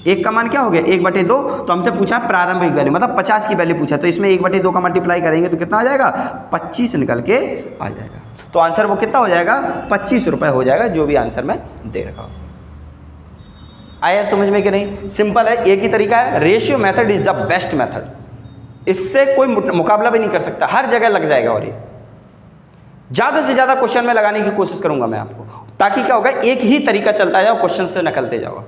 1 का मान क्या हो गया? 1/2। तो हमसे पूछा प्रारंभिक वैल्यू, मतलब 50 की वैल्यू पूछा, तो इसमें 1/2 का मल्टीप्लाई करेंगे तो कितना आ जाएगा? 25 निकल के आ जाएगा। तो आंसर वो कितना हो जाएगा? 25 रुपये हो जाएगा, जो भी आंसर में दे रखा हो। आया समझ में कि नहीं? सिंपल है, एक ही तरीका है। Ratio method is the best method, इससे कोई मुकाबला भी नहीं कर सकता, हर जगह लग जाएगा। और ये ज़्यादा से ज़्यादा क्वेश्चन में लगाने की कोशिश करूंगा मैं आपको, ताकि क्या होगा? एक ही तरीका चलता जाओ, क्वेश्चन से निकलते जाओ।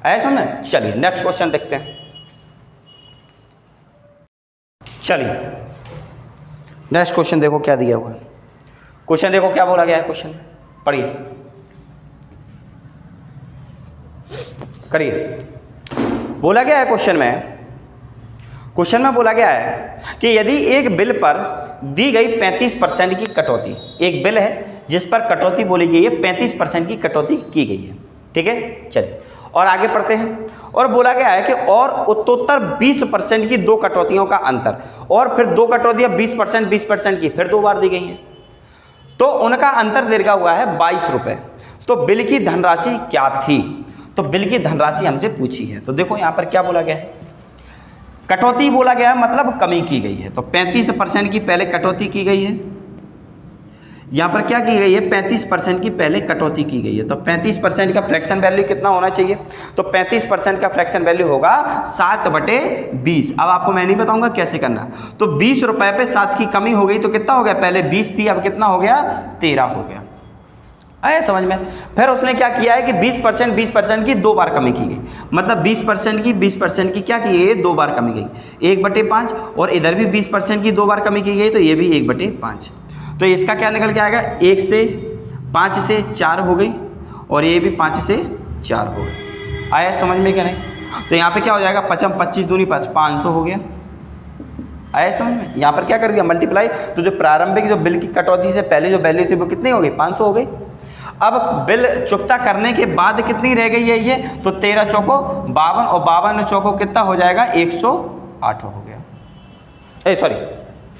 आया समझ? चलिए नेक्स्ट क्वेश्चन देखते हैं। चलिए नेक्स्ट क्वेश्चन देखो क्या दिया हुआ है। क्वेश्चन देखो क्या बोला गया है क्वेश्चन, पढ़िए करिए। बोला गया है क्वेश्चन में, क्वेश्चन में बोला गया है कि यदि एक बिल पर दी गई 35% की कटौती, एक बिल है जिस पर कटौती बोली गई है 35% की कटौती की गई है, ठीक है। चलिए और आगे पढ़ते हैं। और बोला गया है कि और उत्तरोत्तर 20% की दो कटौतियों का अंतर, और फिर दो कटौतियां 20% की फिर दो बार दी गई हैं, तो उनका अंतर दिया हुआ है 22 रुपये। तो बिल की धनराशि क्या थी? तो बिल की धनराशि हमसे पूछी है। तो देखो यहाँ पर क्या बोला गया है, कटौती बोला गया है मतलब कमी की गई है। तो 35% की पहले कटौती की गई है, यहाँ पर क्या की गई है 35% की पहले कटौती की गई है। तो 35% का फ्रैक्शन वैल्यू कितना होना चाहिए? तो 35% का फ्रैक्शन वैल्यू होगा 7/20। अब आपको मैं नहीं बताऊंगा कैसे करना। तो 20 रुपए पे 7 की कमी हो गई तो कितना हो गया, पहले 20 थी अब कितना हो गया 13 हो गया। आए समझ में? फिर उसने क्या किया है कि 20% की दो बार कमी की गई, मतलब 20% की क्या की गई, दो बार कमी गई 1/5, और इधर भी 20% की दो बार कमी की गई तो ये भी 1/5। तो इसका क्या निकल के आएगा, 1 से 5 से 4 हो गई, और ये भी 5 से 4 हो गई। आया समझ में क्या नहीं? तो यहाँ पे क्या हो जाएगा, 5 25 दूनी 500 हो गया। आया समझ में? यहाँ पर क्या कर दिया मल्टीप्लाई, तो जो प्रारंभिक जो बिल की कटौती से पहले जो वैल्यू थी वो कितनी हो गई, 500 हो गई। अब बिल चुकता करने के बाद कितनी रह गई है ये, तो 13 चौको 52, और 52 चौको कितना हो जाएगा 108 हो गया। सॉरी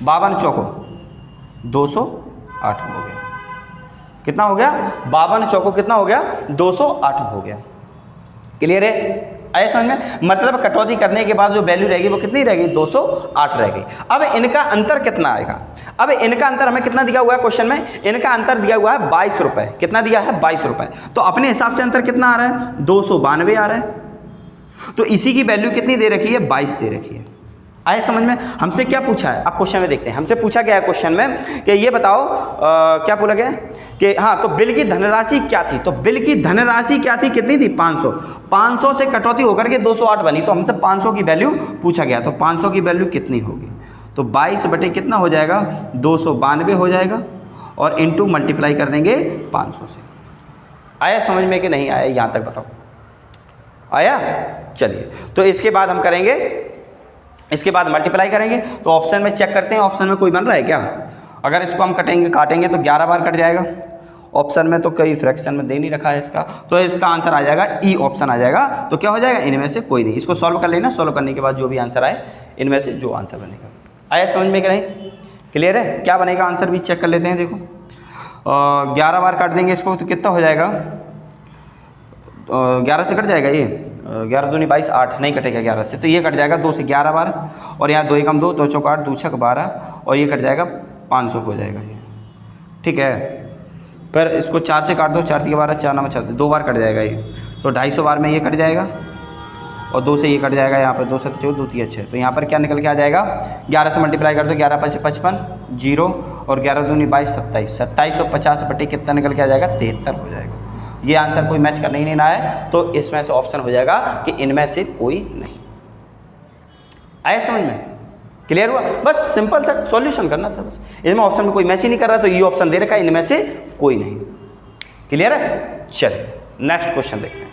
52 चौको 208 हो गया। कितना हो गया, 52 चौको कितना हो गया 208 हो गया। क्लियर है? आया समझ में? मतलब कटौती करने के बाद जो वैल्यू रहेगी वो कितनी रहेगी, 208 रह गई। अब इनका अंतर कितना आएगा? अब इनका अंतर हमें कितना दिया हुआ है क्वेश्चन में, इनका अंतर दिया हुआ है 22 रुपये। कितना दिया है, 22 रुपये। तो अपने हिसाब से अंतर कितना आ रहा है, 292 आ रहा है। तो इसी की वैल्यू कितनी दे रखी है, 22 दे रखी है। आए समझ में? हमसे क्या पूछा है, अब क्वेश्चन में देखते हैं। हमसे पूछा गया है क्वेश्चन में कि ये बताओ क्या बोला गया कि हाँ, तो बिल की धनराशि क्या थी? तो बिल की धनराशि क्या थी, कितनी थी, 500। 500 से कटौती होकर के 208 बनी, तो हमसे 500 की वैल्यू पूछा गया। तो 500 की वैल्यू कितनी होगी, तो 22 बटे कितना हो जाएगा, 292 हो जाएगा, और इंटू मल्टीप्लाई कर देंगे 500 से। आया समझ में कि नहीं आया, यहाँ तक बताओ। आया? चलिए, तो इसके बाद हम करेंगे, इसके बाद मल्टीप्लाई करेंगे। तो ऑप्शन में चेक करते हैं, ऑप्शन में कोई बन रहा है क्या? अगर इसको हम काटेंगे तो 11 बार कट जाएगा। ऑप्शन में तो कई फ्रैक्शन में दे नहीं रखा है इसका, तो इसका आंसर आ जाएगा ई ऑप्शन आ जाएगा। तो क्या हो जाएगा, इनमें से कोई नहीं। इसको सॉल्व कर लेना, सॉल्व करने के बाद जो भी आंसर आए इनमें से जो आंसर बनेगा। आया समझ में कि नहीं? क्लियर है? क्या बनेगा आंसर भी चेक कर लेते हैं। देखो 11 बार काट देंगे इसको तो कितना हो जाएगा, 11 से कट जाएगा ये, 11 दूनी 22, 8 नहीं कटेगा 11 से, तो ये कट जाएगा 2 से 11 बार, और यहाँ 2 एकम 2, 2 चौका 8, 2 छक 12, और ये कट जाएगा 500 हो जाएगा ये, ठीक है। पर इसको 4 से काट दो, 4 3 12, 4 9 4, 2 बार कट जाएगा ये, तो 250 बार में ये कट जाएगा, और 2 से ये कट जाएगा यहाँ पर, 2 7 14 2 3 6। तो यहाँ पर क्या निकल के आ जाएगा, 11 से मल्टीप्लाई कर दो, 11 5 55 0, और 11 दूनी 22 27, 2750 बटे कितना निकल के आ जाएगा, 73 हो जाएगा। ये आंसर कोई मैच करने ही नहीं आया, तो इसमें से ऑप्शन हो जाएगा कि इनमें से कोई नहीं। आया समझ में? क्लियर हुआ? बस सिंपल सा सॉल्यूशन करना था बस। इसमें ऑप्शन में कोई मैच ही नहीं कर रहा, तो ये ऑप्शन दे रखा है, इनमें से कोई नहीं। क्लियर है? चलिए नेक्स्ट क्वेश्चन देखते हैं।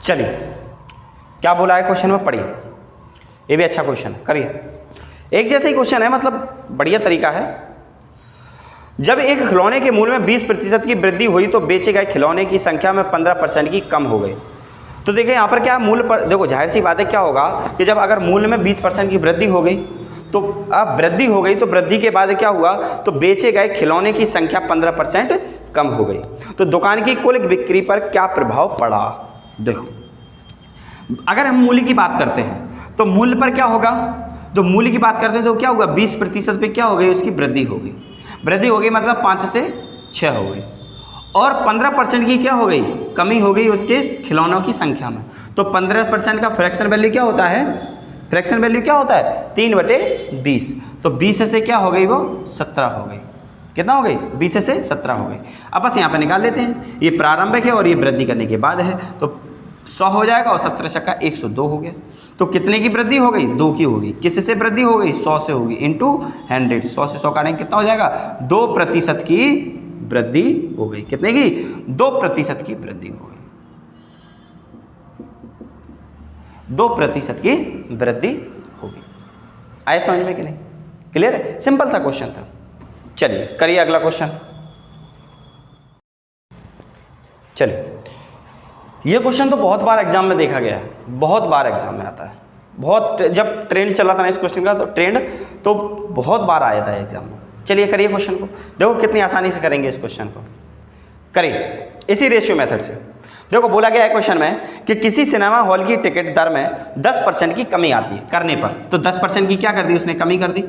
चलिए क्या बोला है क्वेश्चन में, पढ़िए। ये भी अच्छा क्वेश्चन है, करिए। एक जैसा ही क्वेश्चन है, मतलब बढ़िया तरीका है। जब एक खिलौने के मूल्य में 20% की वृद्धि हुई तो बेचे गए खिलौने की संख्या में 15% की कम हो गई। तो देखिए यहाँ पर क्या मूल्य पर, देखो जाहिर सी बात है क्या होगा कि जब अगर मूल्य में 20% की वृद्धि हो गई, तो अब वृद्धि हो गई तो वृद्धि के बाद क्या हुआ, तो बेचे गए खिलौने की संख्या 15% कम हो गई। तो दुकान की कुल बिक्री पर क्या प्रभाव पड़ा? देखो अगर हम मूल्य की बात करते हैं तो मूल्य पर क्या होगा, तो मूल्य की बात करते हैं तो क्या होगा, 20% पे क्या हो गई, उसकी वृद्धि हो गई। वृद्धि हो गई मतलब 5 से 6 हो गई, और 15% की क्या हो गई, कमी हो गई उसके खिलौनों की संख्या में। तो 15% का फ्रैक्शन वैल्यू क्या होता है, फ्रैक्शन वैल्यू क्या होता है, 3/20। तो 20 से क्या हो गई, वो 17 हो गई। कितना हो गई, 20 से 17 हो गई। अब बस यहाँ पे निकाल लेते हैं, ये प्रारंभिक है और ये वृद्धि करने के बाद है, तो 100 हो जाएगा, और 17 छक्का 102 हो गया। तो कितने की वृद्धि हो गई, 2 की होगी। किस से वृद्धि हो गई, 100 से होगी, इंटू 100। 100 से 100 काटेंगे कितना हो जाएगा, 2% की वृद्धि हो गई। कितने की, 2% की वृद्धि हो गई। 2% की वृद्धि होगी। आया समझ में कि नहीं? क्लियर है? सिंपल सा क्वेश्चन था। चलिए करिए अगला क्वेश्चन। चलिए, ये क्वेश्चन तो बहुत बार एग्जाम में देखा गया है, बहुत बार एग्जाम में आता है, बहुत जब ट्रेंड चला था ना इस क्वेश्चन का, तो ट्रेंड तो बहुत बार आया था एग्जाम में। चलिए करिए क्वेश्चन को, देखो कितनी आसानी से करेंगे इस क्वेश्चन को। करिए इसी रेशियो मेथड से। देखो बोला गया है क्वेश्चन में कि किसी सिनेमा हॉल की टिकट दर में 10% की कमी आती है करने पर, तो 10% की क्या कर दी उसने, कमी कर दी।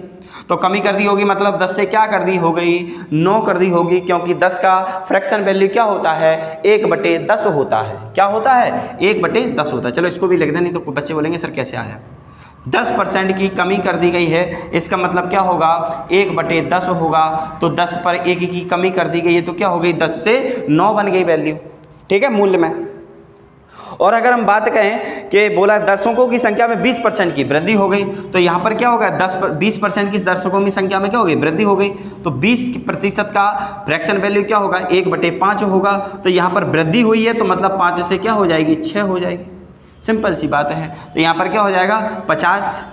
तो कमी कर दी होगी मतलब 10 से क्या कर दी हो गई, 9 कर दी होगी, क्योंकि 10 का फ्रैक्शन वैल्यू क्या होता है, 1/10 होता है। क्या होता है? 1/10 होता है। चलो इसको भी लिख दें, नहीं तो बच्चे बोलेंगे सर कैसे आया। 10% की कमी कर दी गई है, इसका मतलब क्या होगा, 1/10 होगा। तो 10 पर 1 की कमी कर दी गई है, तो क्या हो गई, 10 से 9 बन गई वैल्यू, ठीक है, मूल्य में। और अगर हम बात कहें कि बोला दर्शकों की संख्या में 20% की वृद्धि हो गई, तो यहाँ पर क्या होगा, 20% की दर्शकों की संख्या में क्या हो गई, वृद्धि हो गई। तो 20% का फ्रैक्शन वैल्यू क्या होगा, 1/5 होगा। तो यहाँ पर वृद्धि हुई है, तो मतलब 5 से क्या हो जाएगी, 6 हो जाएगी। सिंपल सी बात है। तो यहाँ पर क्या हो जाएगा, 50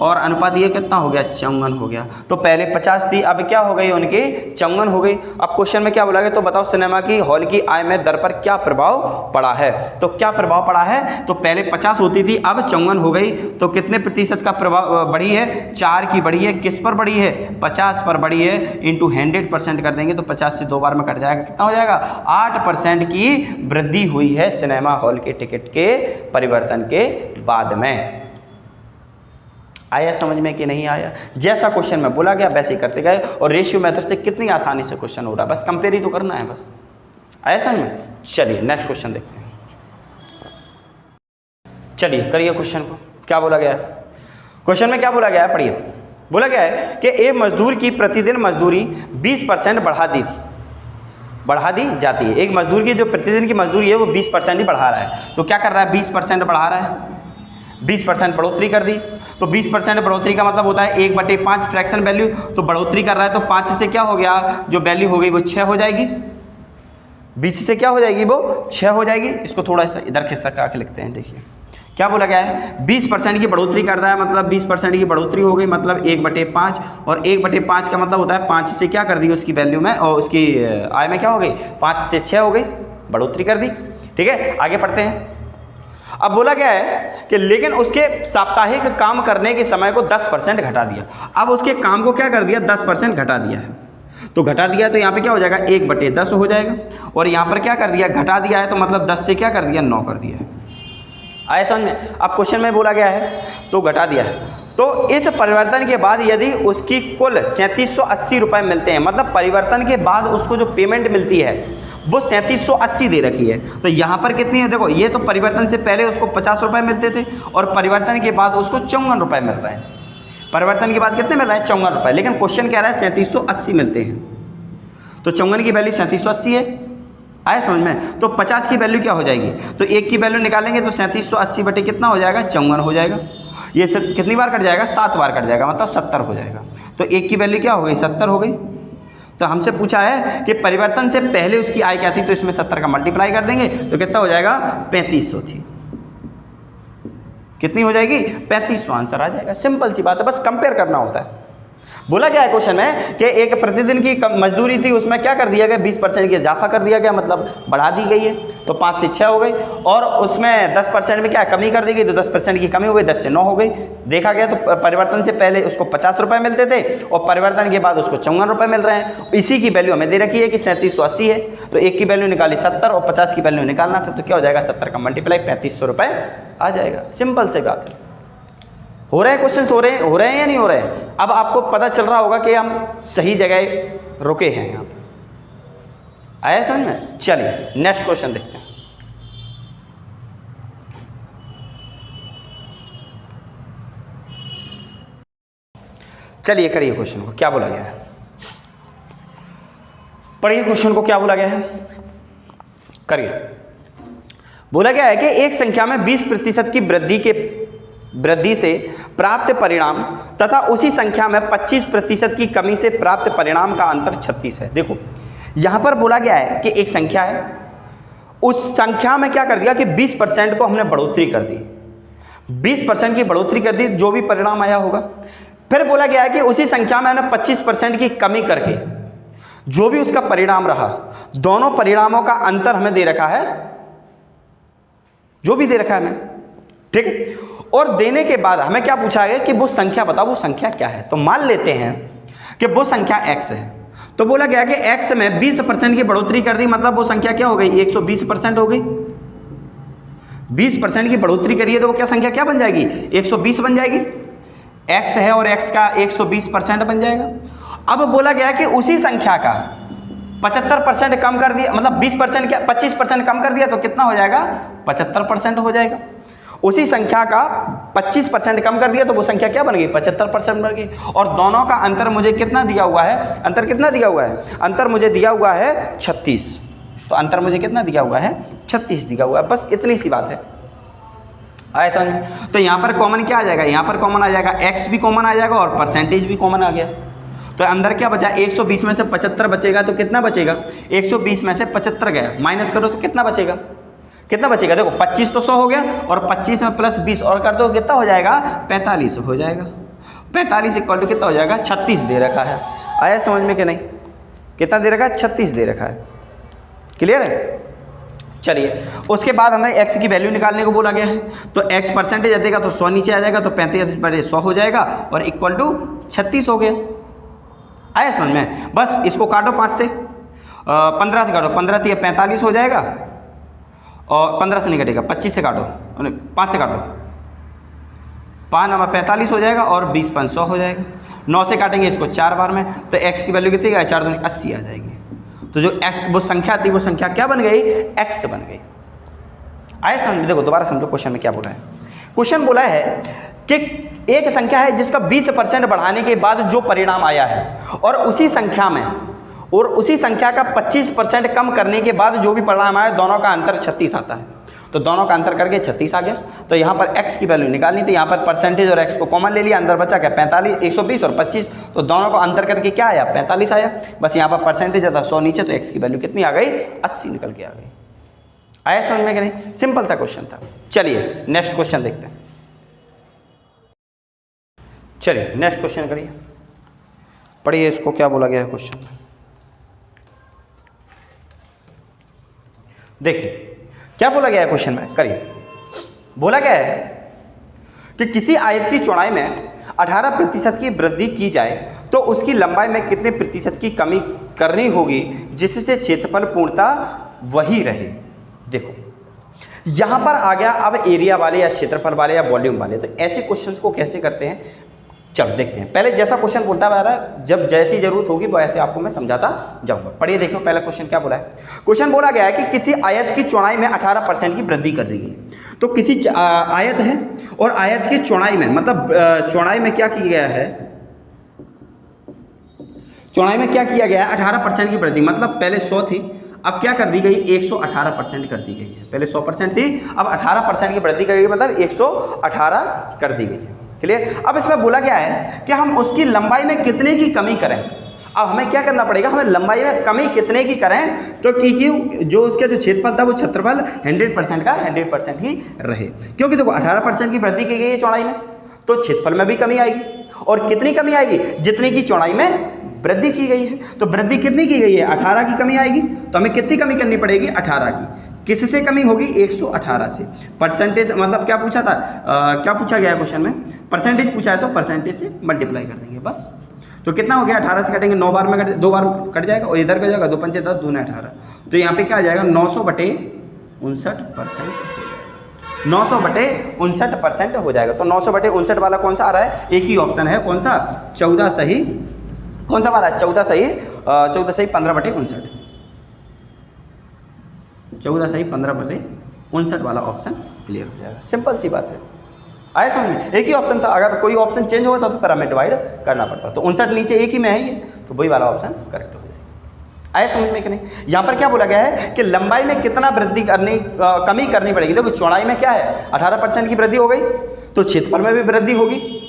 और अनुपात ये कितना हो गया, 54 हो गया। तो पहले 50 थी, अब क्या हो गई उनकी, 54 हो गई। अब क्वेश्चन में क्या बोला गया, तो बताओ सिनेमा की हॉल की आय में दर पर क्या प्रभाव पड़ा है। तो क्या प्रभाव पड़ा है, तो पहले 50 होती थी, अब 54 हो गई। तो कितने प्रतिशत का प्रभाव बढ़ी है, 4 की बढ़ी है। किस पर बढ़ी है, 50 पर बढ़ी है। इंटू 100% कर देंगे तो 50 से 2 बार में कट जाएगा, कितना हो जाएगा, 8% की वृद्धि हुई है सिनेमा हॉल के टिकट के परिवर्तन के बाद में। आया समझ में कि नहीं आया? जैसा क्वेश्चन में बोला गया वैसे ही करते गए, और रेशियो मेथड से कितनी आसानी से क्वेश्चन हो रहा है, बस कंपेयर ही तो करना है बस। आया समझ में? चलिए नेक्स्ट क्वेश्चन देखते हैं। चलिए करिए क्वेश्चन को, क्या बोला गया है क्वेश्चन में, क्या बोला गया है, पढ़िए। बोला गया है कि एक मजदूर की प्रतिदिन मजदूरी 20% बढ़ा दी जाती है। एक मजदूर की जो प्रतिदिन की मजदूरी है वो 20% ही बढ़ा रहा है। तो क्या कर रहा है, 20% बढ़ा रहा है, 20% बढ़ोतरी कर दी। तो 20% बढ़ोतरी का मतलब होता है 1/5 फ्रैक्शन वैल्यू। तो बढ़ोतरी कर रहा है, तो 5 से क्या हो गया, जो वैल्यू हो गई वो 6 हो जाएगी। 20 से क्या हो जाएगी, वो 6 हो जाएगी। इसको थोड़ा सा इधर खिसका के लिखते हैं। देखिए क्या बोला गया है, 20% की बढ़ोतरी कर रहा है, मतलब 20% की बढ़ोतरी हो गई, मतलब 1/5। और 1/5 का मतलब होता है 5 से क्या कर दी उसकी वैल्यू में, और उसकी आय में क्या हो गई, 5 से 6 हो गई, बढ़ोतरी कर दी। ठीक है, आगे पढ़ते हैं। अब बोला गया है कि लेकिन उसके साप्ताहिक काम करने के समय को 10% घटा दिया। अब उसके काम को क्या कर दिया, 10% घटा दिया है। तो घटा दिया तो यहाँ पे क्या हो जाएगा, 1/10 हो जाएगा। और यहाँ पर क्या कर दिया, घटा दिया है, तो मतलब 10 से क्या कर दिया, 9 कर दिया है। आया समझ में? अब क्वेश्चन में बोला गया है तो घटा दिया है। तो इस परिवर्तन के बाद यदि उसकी कुल 3780 रुपये मिलते हैं, मतलब परिवर्तन के बाद उसको जो पेमेंट मिलती है वो 3780 दे रखी है। तो यहाँ पर कितनी है, देखो ये तो परिवर्तन से पहले उसको 50 रुपये मिलते थे, और परिवर्तन के बाद उसको 54 रुपये मिल रहे हैं। परिवर्तन के बाद कितने मिल रहे हैं, 54 रुपये। लेकिन क्वेश्चन कह रहा है 3780 मिलते हैं, तो 54 की वैल्यू 3780 है। आया समझ में? तो 50 की वैल्यू क्या हो जाएगी, तो 1 की वैल्यू निकालेंगे तो 3780 बटे कितना हो जाएगा, 54 हो जाएगा। ये सब कितनी बार कट जाएगा, 7 बार कट जाएगा, मतलब 70 हो जाएगा। तो 1 की वैल्यू क्या हो गई, 70 हो गई। तो हमसे पूछा है कि परिवर्तन से पहले उसकी आय क्या थी, तो इसमें 70 का मल्टीप्लाई कर देंगे तो कितना हो जाएगा, 3500 थी। कितनी हो जाएगी, 3500 आंसर आ जाएगा। सिंपल सी बात है, बस कंपेयर करना होता है। बोला गया है क्वेश्चन में कि एक प्रतिदिन की मजदूरी थी, उसमें क्या कर दिया गया, 20% की इजाफा कर दिया गया, मतलब बढ़ा दी गई है। तो 5 से 6 हो गई, और उसमें 10% में क्या कमी कर दी गई, तो 10% की कमी हो गई, 10 से 9 हो गई। देखा गया तो परिवर्तन से पहले उसको 50 रुपये मिलते थे, और परिवर्तन के बाद उसको 54 रुपये मिल रहे हैं। इसी की वैल्यू हमें दे रखी है कि 3780 है। तो 1 की वैल्यू निकाली 70, और 50 की वैल्यू निकालना था, तो क्या हो जाएगा, 70 का मल्टीप्लाई 3500 रुपये आ जाएगा। सिंपल से बात है। हो रहे हैं क्वेश्चन, हो रहे हैं या नहीं हो रहे हैं? अब आपको पता चल रहा होगा कि हम सही जगह रुके हैं यहाँ पर। आया समझ में? चलिए नेक्स्ट क्वेश्चन देखते हैं। चलिए करिए क्वेश्चन को, क्या बोला गया है, पढ़िए क्वेश्चन को, क्या बोला गया है, करिए। बोला गया है कि एक संख्या में 20% की वृद्धि से प्राप्त परिणाम तथा उसी संख्या में 25% की कमी से प्राप्त परिणाम का अंतर 36 है। देखो यहां पर बोला गया है कि एक संख्या है, उस संख्या में क्या कर दिया कि 20% को हमने बढ़ोतरी कर दी। 20% की बढ़ोतरी कर दी, जो भी परिणाम आया होगा। फिर बोला गया है कि उसी संख्या में हमने 25% की कमी करके जो भी उसका परिणाम रहा, दोनों परिणामों का अंतर हमें दे रखा है, जो भी दे रखा है हमें, ठीक है। और देने के बाद हमें क्या पूछा गया कि वो संख्या बताओ, वो संख्या क्या है। तो मान लेते हैं कि वो संख्या x है, तो बोला गया कि x में 20% की बढ़ोतरी कर दी, मतलब वो संख्या क्या हो गई, 120% हो गई। 20% की बढ़ोतरी करिए तो वो क्या संख्या क्या बन जाएगी, 120 बन जाएगी। x है और x का 120% बन जाएगा। अब बोला गया कि उसी संख्या का 75% कम कर दिया, मतलब 20% क्या 25% कम कर दिया तो कितना हो जाएगा, 75% हो जाएगा। उसी संख्या का 25% कम कर दिया तो वो संख्या क्या बन गई, 75% बन गई। और दोनों का अंतर मुझे कितना दिया हुआ है, अंतर कितना दिया हुआ है, अंतर मुझे दिया हुआ है 36। तो अंतर मुझे कितना दिया हुआ है, 36 दिया हुआ है। बस इतनी सी बात है, आया समझ में। तो यहाँ पर कॉमन क्या आ जाएगा, यहाँ पर कॉमन आ जाएगा x भी कॉमन आ जाएगा और परसेंटेज भी कॉमन आ गया। तो अंदर क्या बचा, 120 में से 75 बचेगा तो कितना बचेगा, 120 में से 75 गया, माइनस करो तो कितना बचेगा, कितना बचेगा, देखो 25 तो 100 हो गया और 25 में प्लस 20 और कर दो कितना हो जाएगा, 45 हो जाएगा। 45 इक्वल टू कितना हो जाएगा, 36 दे रखा है। आया समझ में कि नहीं, कितना दे रखा है, 36 दे रखा है। क्लियर है। चलिए उसके बाद हमें x की वैल्यू निकालने को बोला गया है। तो x परसेंटेज देगा तो 100 नीचे आ जाएगा, तो 35/100 हो जाएगा और इक्वल टू 36 हो गया। आया समझ में। बस इसको काटो 5 से, 15 से काटो, 15 3 45 हो जाएगा और 15 से नहीं कटेगा, 25 से काटो, 5 से काटो, 5 9 45 हो जाएगा और 20 5 100 हो जाएगा। 9 से काटेंगे इसको 4 बार में, तो x की वैल्यू कितनी है, 4 दूनी 80 आ जाएगी। तो जो x वो संख्या थी वो संख्या क्या बन गई, x बन गई। आए समझ में। देखो दोबारा समझो क्वेश्चन में क्या बोला है। क्वेश्चन बोला है कि एक संख्या है जिसका 20% बढ़ाने के बाद जो परिणाम आया है और उसी संख्या में और उसी संख्या का 25% कम करने के बाद जो भी परिणाम आया, दोनों का अंतर 36 आता है। तो दोनों का अंतर करके 36 आ गया। तो यहाँ पर x की वैल्यू निकालनी थी, यहाँ पर परसेंटेज और x को कॉमन ले लिया, अंदर बचा क्या 45, 120 और 25, तो दोनों को अंतर करके क्या आया, 45 आया। बस यहाँ पर परसेंटेज आता 100 नीचे, तो x की वैल्यू कितनी आ गई, 80 निकल के आ गई। आया समझ में कि नहीं, सिंपल सा क्वेश्चन था। चलिए नेक्स्ट क्वेश्चन देखते हैं। चलिए नेक्स्ट क्वेश्चन करिए, पढ़िए इसको क्या बोला गया है क्वेश्चन में। देखिए क्या बोला गया है क्वेश्चन में, करिए। बोला गया है कि किसी आयत की चौड़ाई में 18% की वृद्धि की जाए तो उसकी लंबाई में कितने प्रतिशत की कमी करनी होगी जिससे क्षेत्रफल पूर्णतः वही रहे। देखो यहाँ पर आ गया अब एरिया वाले या क्षेत्रफल वाले या वॉल्यूम वाले। तो ऐसे क्वेश्चंस को कैसे करते हैं, चलो देखते हैं। पहले जैसा क्वेश्चन बोलता आ रहा है, जब जैसी जरूरत होगी वो ऐसे आपको मैं समझाता जाऊंगा। पढ़िए देखो पहला क्वेश्चन क्या बोला है। क्वेश्चन बोला गया है कि किसी आयत की चौड़ाई में 18% की वृद्धि कर दी गई। तो किसी आयत है और आयत की चौड़ाई में, मतलब चौड़ाई में क्या किया गया है, चौड़ाई में क्या किया गया है, 18% की वृद्धि। मतलब पहले 100 थी, अब क्या कर दी गई, 118% कर दी गई है। पहले 100% थी, अब 18% की वृद्धि कर दी, मतलब 118 कर दी गई है। क्लियर। अब इसमें बोला गया है कि हम उसकी लंबाई में कितने की कमी करें। अब हमें क्या करना पड़ेगा, हमें लंबाई में कमी कितने की करें, तो क्योंकि जो उसका जो क्षेत्रफल था वो क्षेत्रफल 100% का 100% ही रहे। क्योंकि देखो 18% की वृद्धि की गई है चौड़ाई में, तो क्षेत्रफल में भी कमी आएगी। और कितनी कमी आएगी, जितनी की चौड़ाई में वृद्धि की गई है। तो वृद्धि कितनी की गई है, 18 की कमी आएगी। तो हमें कितनी कमी करनी पड़ेगी, 18 की। किससे कमी होगी, 118 से। परसेंटेज मतलब क्या पूछा था, क्या पूछा गया है क्वेश्चन में, परसेंटेज पूछा है, तो परसेंटेज से मल्टीप्लाई कर देंगे बस। तो कितना हो गया, 18 से कटेंगे, 9 बार में 2 बार कट जाएगा और इधर का जाएगा 2 पंचे 10 दूना 18। तो यहाँ पे क्या आ जाएगा, 900/59%, 900/59% हो जाएगा। तो 900/59 वाला कौन सा आ रहा है, एक ही ऑप्शन है, कौन सा, 14 सही, कौन सा वाला, 14 सही 15/59, 14 सही 15/59 वाला ऑप्शन क्लियर हो जाएगा। सिंपल सी बात है। आया समझ में। एक ही ऑप्शन था, अगर कोई ऑप्शन चेंज होता तो फिर हमें डिवाइड करना पड़ता। तो 59 नीचे एक ही में है ये, तो वही वाला ऑप्शन करेक्ट हो जाएगा। आया समझ में कि नहीं। यहाँ पर क्या बोला गया है कि लंबाई में कितना वृद्धि करनी, कमी करनी पड़ेगी। देखो चौड़ाई में क्या है, 18% की वृद्धि हो गई, तो क्षेत्रफल में भी वृद्धि होगी।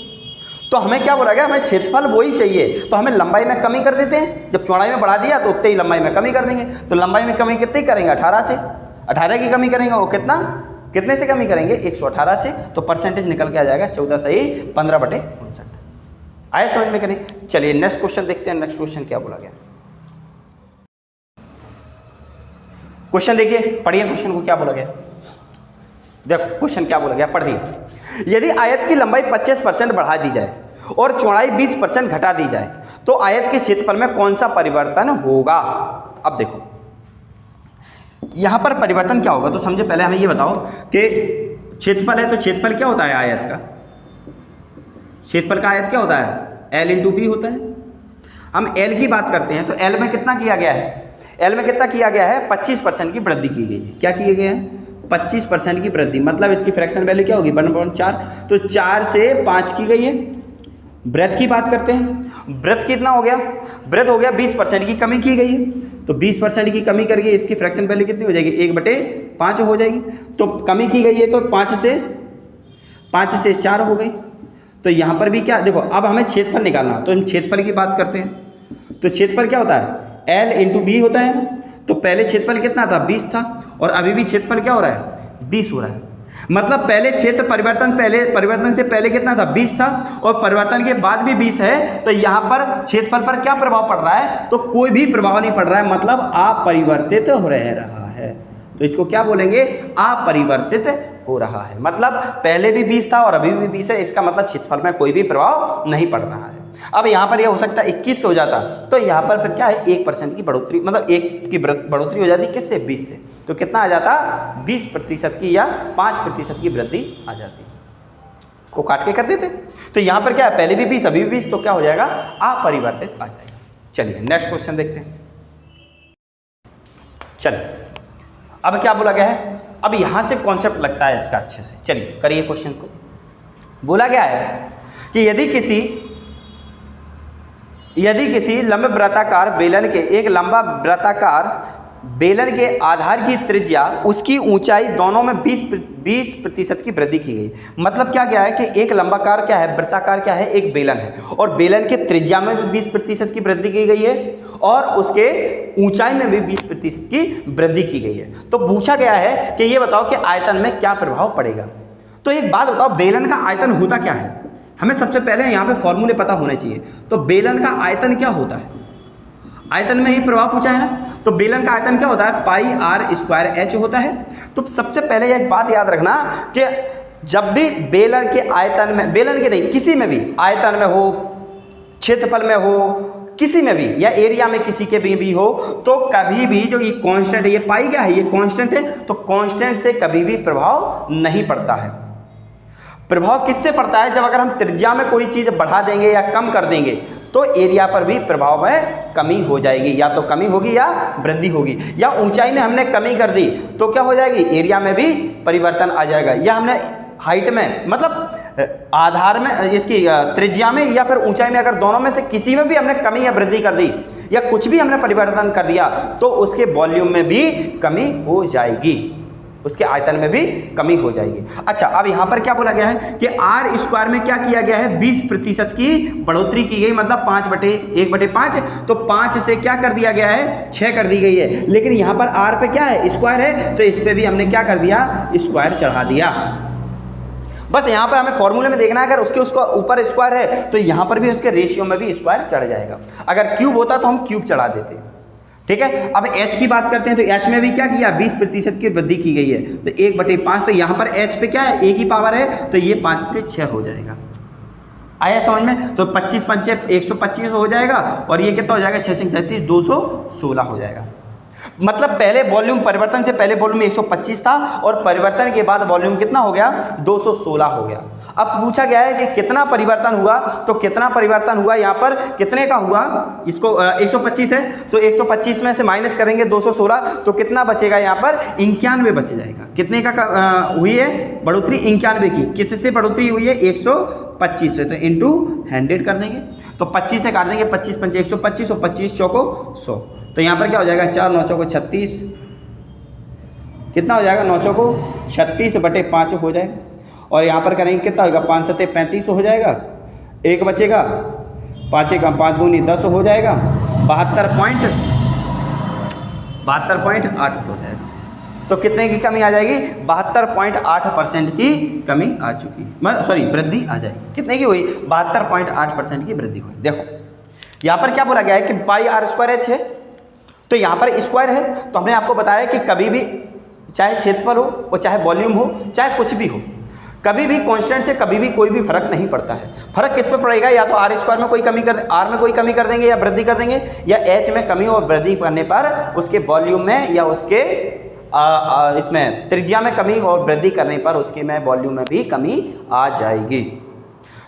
तो हमें क्या बोला गया, हमें क्षेत्रफल वही चाहिए, तो हमें लंबाई में कमी कर देते हैं। जब चौड़ाई में बढ़ा दिया तो उतने ही लंबाई में कमी कर देंगे। तो लंबाई में कमी कितनी करेंगे, 18 से, 18 की कमी करेंगे, वो कितना कितने से कमी करेंगे 118 से, तो परसेंटेज निकल के आ जाएगा 14 सही 15/59। आया समझ में करें। चलिए नेक्स्ट क्वेश्चन देखते हैं। नेक्स्ट क्वेश्चन क्या बोला गया, क्वेश्चन देखिए, पढ़िए क्वेश्चन को क्या बोला गया। देखो क्वेश्चन क्या बोला गया, पढ़िए। यदि आयत की लंबाई 25% बढ़ा दी जाए और चौड़ाई 20% घटा दी जाए तो आयत के क्षेत्रफल में कौन सा परिवर्तन होगा। अब देखो यहां पर परिवर्तन क्या होगा, तो समझे पहले हमें ये बताओ कि क्षेत्रफल है तो क्षेत्रफल क्या होता है आयत का, क्षेत्रफल का आयत क्या होता है L × B होता है। हम L की बात करते हैं तो L में कितना किया गया है, L में कितना किया गया है 25% की वृद्धि की गई है। क्या किए गए हैं 25% की वृद्धि, मतलब इसकी फ्रैक्शन वैल्यू क्या होगी 1/4, तो 4 से 5 की गई है। ब्रेथ की बात करते हैं, ब्रेथ कितना हो गया, ब्रेथ हो गया 20% की कमी की गई है, तो 20% की कमी करके इसकी फ्रैक्शन वैल्यू कितनी हो जाएगी 1/5 हो जाएगी। तो कमी की गई है तो 5 से 4 हो गई। तो यहाँ पर भी क्या देखो, अब हमें क्षेत्रफल निकालना, तो क्षेत्रफल की बात करते हैं। तो क्षेत्रफल क्या होता है L × B होता है ना, तो पहले क्षेत्रफल कितना था 20 था और अभी भी क्षेत्रफल क्या हो रहा है 20 हो रहा है। मतलब पहले क्षेत्र परिवर्तन से पहले कितना था 20 था और परिवर्तन के बाद भी 20 है, तो यहाँ पर क्षेत्रफल पर क्या प्रभाव पड़ रहा है, तो कोई भी प्रभाव नहीं पड़ रहा है, मतलब अपरिवर्तित हो रहा है। तो इसको क्या बोलेंगे अपरिवर्तित हो रहा है, मतलब पहले भी 20 था और अभी भी 20 है, इसका मतलब क्षेत्रफल में कोई भी प्रभाव नहीं पड़ रहा है। अब यहाँ पर यह हो सकता है 21 से हो जाता, तो यहाँ पर फिर क्या है 1% की बढ़ोतरी, मतलब 1 की बढ़ोतरी हो जाती किससे 20 से, तो कितना आ जाता 20% की या 5% की वृद्धि आ जाती। उसको काट के कर देते, तो यहाँ पर क्या है पहले भी 20 अभी भी 20, तो क्या हो जाएगा अपरिवर्तित आ जाएगा। चलिए नेक्स्ट क्वेश्चन देखते हैं। चलिए अब क्या बोला गया है, अब यहाँ से कॉन्सेप्ट लगता है इसका अच्छे से। चलिए करिए क्वेश्चन को। बोला गया है कि यदि किसी लंबे वृत्ताकार बेलन के एक लंबा वृत्ताकार बेलन के आधार की त्रिज्या उसकी ऊंचाई दोनों में 20% की वृद्धि की गई। मतलब क्या है कि एक लंबाकार क्या है वृत्ताकार क्या है एक बेलन है और बेलन के त्रिज्या में भी 20% की वृद्धि की गई है और उसके ऊंचाई में भी 20% की वृद्धि की गई है। तो पूछा गया है कि ये बताओ कि आयतन में क्या प्रभाव पड़ेगा। तो एक बात बताओ, बेलन का आयतन होता क्या है, हमें सबसे पहले यहाँ पे फॉर्मूले पता होने चाहिए। तो बेलन का आयतन क्या होता है, आयतन में ही प्रभाव पूछा है ना, तो बेलन का आयतन क्या होता है πr² h होता है। तो सबसे पहले एक बात याद रखना कि जब भी बेलन के आयतन में, बेलन के नहीं किसी में भी आयतन में हो, क्षेत्रफल में हो, किसी में भी या एरिया में किसी के भी हो, तो कभी भी जो ये कांस्टेंट है, ये पाई क्या है, ये कांस्टेंट है, तो कांस्टेंट से कभी भी प्रभाव नहीं पड़ता है। प्रभाव किससे पड़ता है, जब अगर हम त्रिज्या में कोई चीज़ बढ़ा देंगे या कम कर देंगे तो एरिया पर भी प्रभाव में कमी हो जाएगी, या तो कमी होगी या वृद्धि होगी। या ऊंचाई में हमने कमी कर दी तो क्या हो जाएगी, एरिया में भी परिवर्तन आ जाएगा। या हमने हाइट में मतलब आधार में, इसकी त्रिज्या में या फिर ऊंचाई में, अगर दोनों में से किसी में भी हमने कमी या वृद्धि कर दी या कुछ भी हमने परिवर्तन कर दिया तो उसके वॉल्यूम में भी कमी हो जाएगी, उसके आयतन में भी कमी हो जाएगी। अच्छा, अब यहाँ पर क्या बोला गया है कि r² में क्या किया गया है 20% की बढ़ोतरी की गई, मतलब 5/1/5, तो 5 से क्या कर दिया गया है 6 कर दी गई है। लेकिन यहाँ पर r पे क्या है स्क्वायर है, तो इस पे भी हमने क्या कर दिया स्क्वायर चढ़ा दिया। बस यहाँ पर हमें फॉर्मूले में देखना है, अगर उसके ऊपर स्क्वायर है तो यहाँ पर भी उसके रेशियो में भी स्क्वायर चढ़ जाएगा। अगर क्यूब होता तो हम क्यूब चढ़ा देते, ठीक है। अब h की बात करते हैं, तो h में भी क्या किया 20% की वृद्धि की गई है, तो 1/5, तो यहाँ पर h पे क्या है 1 ही पावर है, तो ये 5 से 6 हो जाएगा। आया समझ में, तो 25 × 5 = 125 हो जाएगा और ये कितना हो जाएगा 6 × 36 216 हो जाएगा। मतलब पहले वॉल्यूम, परिवर्तन से पहले वॉल्यूम 125 था और परिवर्तन के बाद वॉल्यूम कितना हो गया 216 हो गया। अब पूछा गया है कि कितना परिवर्तन हुआ, तो कितना परिवर्तन हुआ यहाँ पर कितने का हुआ, इसको 125 है तो 125 में से माइनस करेंगे 216, तो कितना बचेगा यहाँ पर 91 बच जाएगा। कितने का हुई है बढ़ोतरी 91 की, किससे बढ़ोतरी हुई है 125 से, तो इंटू 100 कर देंगे, तो 25 से काट देंगे, 25 × 5 = 125 और 25 × 4 = 100, तो यहाँ पर क्या हो जाएगा 4 × 9 = 36, कितना हो जाएगा 9 × 36/5 हो जाएगा। और यहाँ पर करेंगे कितना होगा 5 × 7 = 35 हो जाएगा, 1 बचेगा, 5 × 5 = 10 हो जाएगा, 72.8 हो जाएगा। तो कितने की कमी आ जाएगी? 72.8% की कमी आ चुकी है, सॉरी वृद्धि आ जाएगी। कितने की हुई? 72.8% की वृद्धि हुई। देखो यहाँ पर क्या बोला गया है कि पाई आर स्क्वायर एच है, तो यहाँ पर स्क्वायर है, तो हमने आपको बताया कि कभी भी चाहे क्षेत्रफल हो और चाहे वॉल्यूम हो चाहे कुछ भी हो, कभी भी कांस्टेंट से कभी भी कोई भी फर्क नहीं पड़ता है। फर्क किस पे पड़ेगा? या तो आर स्क्वायर में कोई कमी कर, आर में कोई कमी कर देंगे या वृद्धि कर देंगे, या एच में कमी और वृद्धि करने पर उसके वॉल्यूम में या उसके इसमें त्रिज्या में कमी और वृद्धि करने पर उसके में वॉल्यूम में भी कमी आ जाएगी।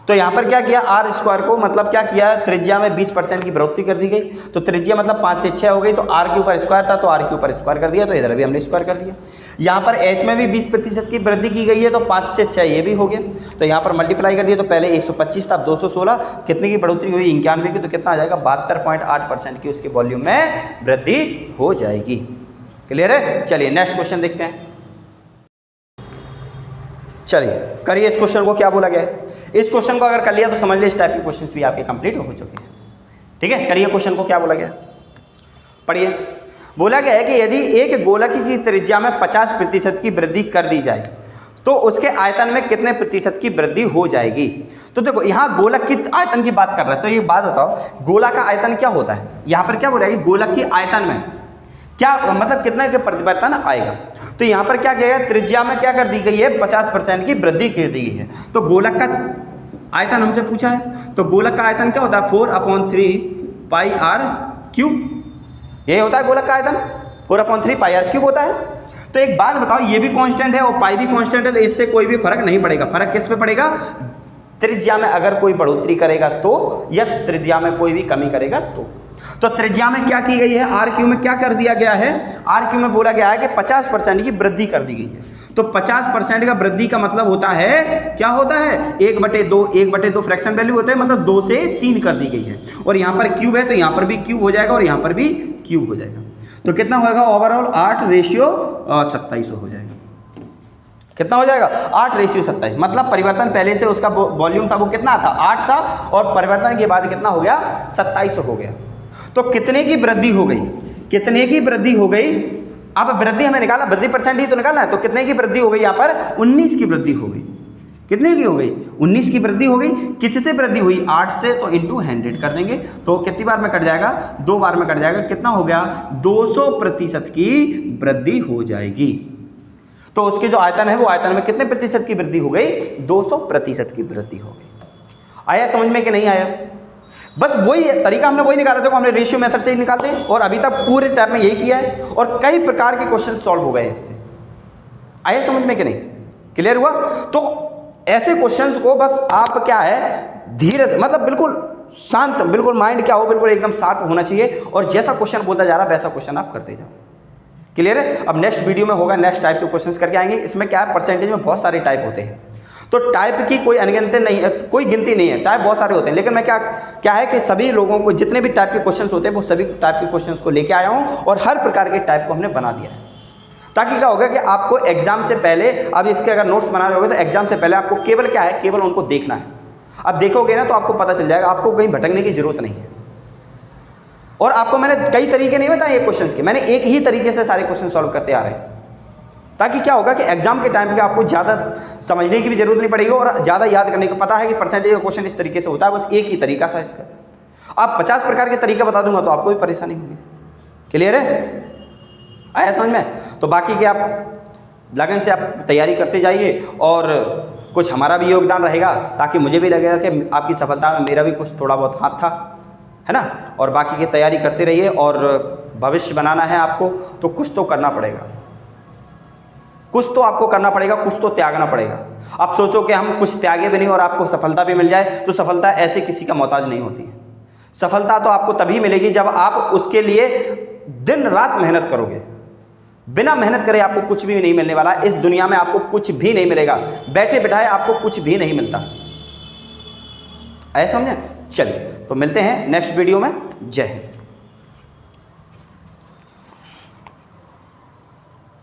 तो यहाँ पर क्या किया? आर स्क्वायर को मतलब क्या किया? त्रिज्या में 20% की बढ़ोतरी कर दी गई। तो त्रिज्या मतलब 5 से 6 हो गई, तो आर के ऊपर स्क्वायर था तो आर के ऊपर स्क्वायर कर दिया, तो इधर भी हमने स्क्वायर कर दिया। यहाँ पर एच में भी 20% की वृद्धि की गई है, तो 5 से 6 ये भी हो गया, तो यहाँ पर मल्टीप्लाई कर दिया, तो पहले 125 था, अब 216, कितने की बढ़ोतरी हुई? 91 की, तो कितना आ जाएगा? 72.8% की उसके वॉल्यूम में वृद्धि हो जाएगी। क्लियर है? चलिए नेक्स्ट क्वेश्चन देखते हैं। चलिए करिए इस क्वेश्चन को, क्या बोला गया है। इस क्वेश्चन को अगर कर लिया तो समझ लीजिए इस टाइप के क्वेश्चंस भी आपके कंप्लीट हो चुके हैं। ठीक है, करिए क्वेश्चन को, क्या बोला गया पढ़िए। बोला गया है कि यदि एक गोलक की त्रिज्या में 50% की वृद्धि कर दी जाए तो उसके आयतन में कितने प्रतिशत की वृद्धि हो जाएगी। तो देखो यहाँ गोलक की आयतन की बात कर रहा है, तो ये बात बताओ गोला का आयतन क्या होता है। यहाँ पर क्या बोला है कि गोलक की आयतन में क्या मतलब कितने के परिवर्तन आएगा। तो यहाँ पर क्या किया गया? त्रिज्या में क्या कर दी गई है? 50% की वृद्धि कर दी गई है। तो गोलक का आयतन हमसे पूछा है, तो गोलक का आयतन क्या होता है? 4/3 पाई आर क्यूब, यही होता है गोलक का आयतन, 4/3 पाई आर क्यूब होता है। तो एक बात बताओ, ये भी कांस्टेंट है और पाई भी कांस्टेंट है, तो इससे कोई भी फर्क नहीं पड़ेगा। फर्क किस पे पड़ेगा? त्रिज्या में अगर कोई बढ़ोतरी करेगा तो, या त्रिज्या में कोई भी कमी करेगा तो त्रिज्या में क्या की गई है? आर क्यू में क्या कर दिया गया है? आर क्यू में बोला गया है कि 50% की वृद्धि कर दी गई है। तो 50% का वृद्धि का मतलब होता है, क्या होता है? 1/2, 1/2 फ्रैक्शन वैल्यू होता है, मतलब 2 से 3 कर दी गई है। और यहाँ पर क्यूब है तो यहाँ पर भी क्यूब हो जाएगा और यहाँ पर भी क्यूब हो जाएगा। तो कितना होगा ओवरऑल? 8:27 हो जाएगा। कितना हो जाएगा? 8:27। मतलब परिवर्तन पहले से उसका वॉल्यूम था वो कितना था? 8 था, और परिवर्तन के बाद कितना हो गया? 27 हो गया। तो कितने की वृद्धि हो गई? कितने की वृद्धि हो गई? अब वृद्धि हमें निकालना, वृद्धि परसेंट ही तो निकालना है। तो कितने की वृद्धि हो गई? यहाँ पर 19 की वृद्धि हो गई। कितने की हो गई? 19 की वृद्धि हो गई। किससे वृद्धि हुई? 8 से, तो इंटू 100 कर देंगे, तो कितनी बार में कट जाएगा? 2 बार में कट जाएगा। कितना हो गया? 200% की वृद्धि हो जाएगी। तो उसके जो आयतन है वो आयतन में कितने प्रतिशत की वृद्धि हो गई? 200% की वृद्धि हो गई। आया समझ में कि नहीं आया? बस वही तरीका हमने वही निकाला। देखो हमने रेशियो मेथड से ही निकालते हैं और अभी तक पूरे टाइप में यही किया है और कई प्रकार के क्वेश्चन सॉल्व हो गए इससे। आया समझ में कि नहीं? क्लियर हुआ? तो ऐसे क्वेश्चंस को बस आप क्या है धीरे मतलब बिल्कुल शांत, बिल्कुल माइंड क्या हो, बिल्कुल एकदम शार्प होना चाहिए और जैसा क्वेश्चन बोलता जा रहा है वैसा क्वेश्चन आप करते जाओ। क्लियर है? अब नेक्स्ट वीडियो में होगा, नेक्स्ट टाइप के क्वेश्चंस करके आएंगे। इसमें क्या है, परसेंटेज में बहुत सारे टाइप होते हैं, तो टाइप की कोई अनगिनत नहीं है, कोई गिनती नहीं है, टाइप बहुत सारे होते हैं। लेकिन मैं क्या है कि सभी लोगों को जितने भी टाइप के क्वेश्चंस होते हैं वो सभी टाइप के क्वेश्चंस को लेके आया हूँ और हर प्रकार के टाइप को हमने बना दिया है, ताकि क्या होगा कि आपको एग्जाम से पहले, अब इसके अगर नोट्स बना रहे होगे तो एग्जाम से पहले आपको केवल क्या है, केवल उनको देखना है। अब देखोगे ना तो आपको पता चल जाएगा, आपको कहीं भटकने की जरूरत नहीं है। और आपको मैंने कई तरीके नहीं बताए ये क्वेश्चंस के, मैंने एक ही तरीके से सारे क्वेश्चन सॉल्व करते आ रहे हैं, ताकि क्या होगा कि एग्जाम के टाइम पे आपको ज़्यादा समझने की भी जरूरत नहीं पड़ेगी और ज़्यादा याद करने को पता है कि परसेंटेज का क्वेश्चन इस तरीके से होता है, बस एक ही तरीका था इसका। आप 50 प्रकार के तरीके बता दूंगा तो आपको भी परेशानी होगी। क्लियर है? आया समझ में? तो बाकी के आप लगन से आप तैयारी करते जाइए और कुछ हमारा भी योगदान रहेगा, ताकि मुझे भी लगेगा कि आपकी सफलता में मेरा भी कुछ थोड़ा बहुत हाथ था, है ना। और बाकी की तैयारी करते रहिए और भविष्य बनाना है आपको तो कुछ तो करना पड़ेगा, कुछ तो आपको करना पड़ेगा, कुछ तो त्यागना पड़ेगा। आप सोचो कि हम कुछ त्यागे भी नहीं और आपको सफलता भी मिल जाए, तो सफलता ऐसे किसी का मोहताज नहीं होती है। सफलता तो आपको तभी मिलेगी जब आप उसके लिए दिन रात मेहनत करोगे। बिना मेहनत करे आपको कुछ भी नहीं मिलने वाला, इस दुनिया में आपको कुछ भी नहीं मिलेगा, बैठे बिठाए आपको कुछ भी नहीं मिलता। ऐसा समझे? चलिए तो मिलते हैं नेक्स्ट वीडियो में। जय हिंद।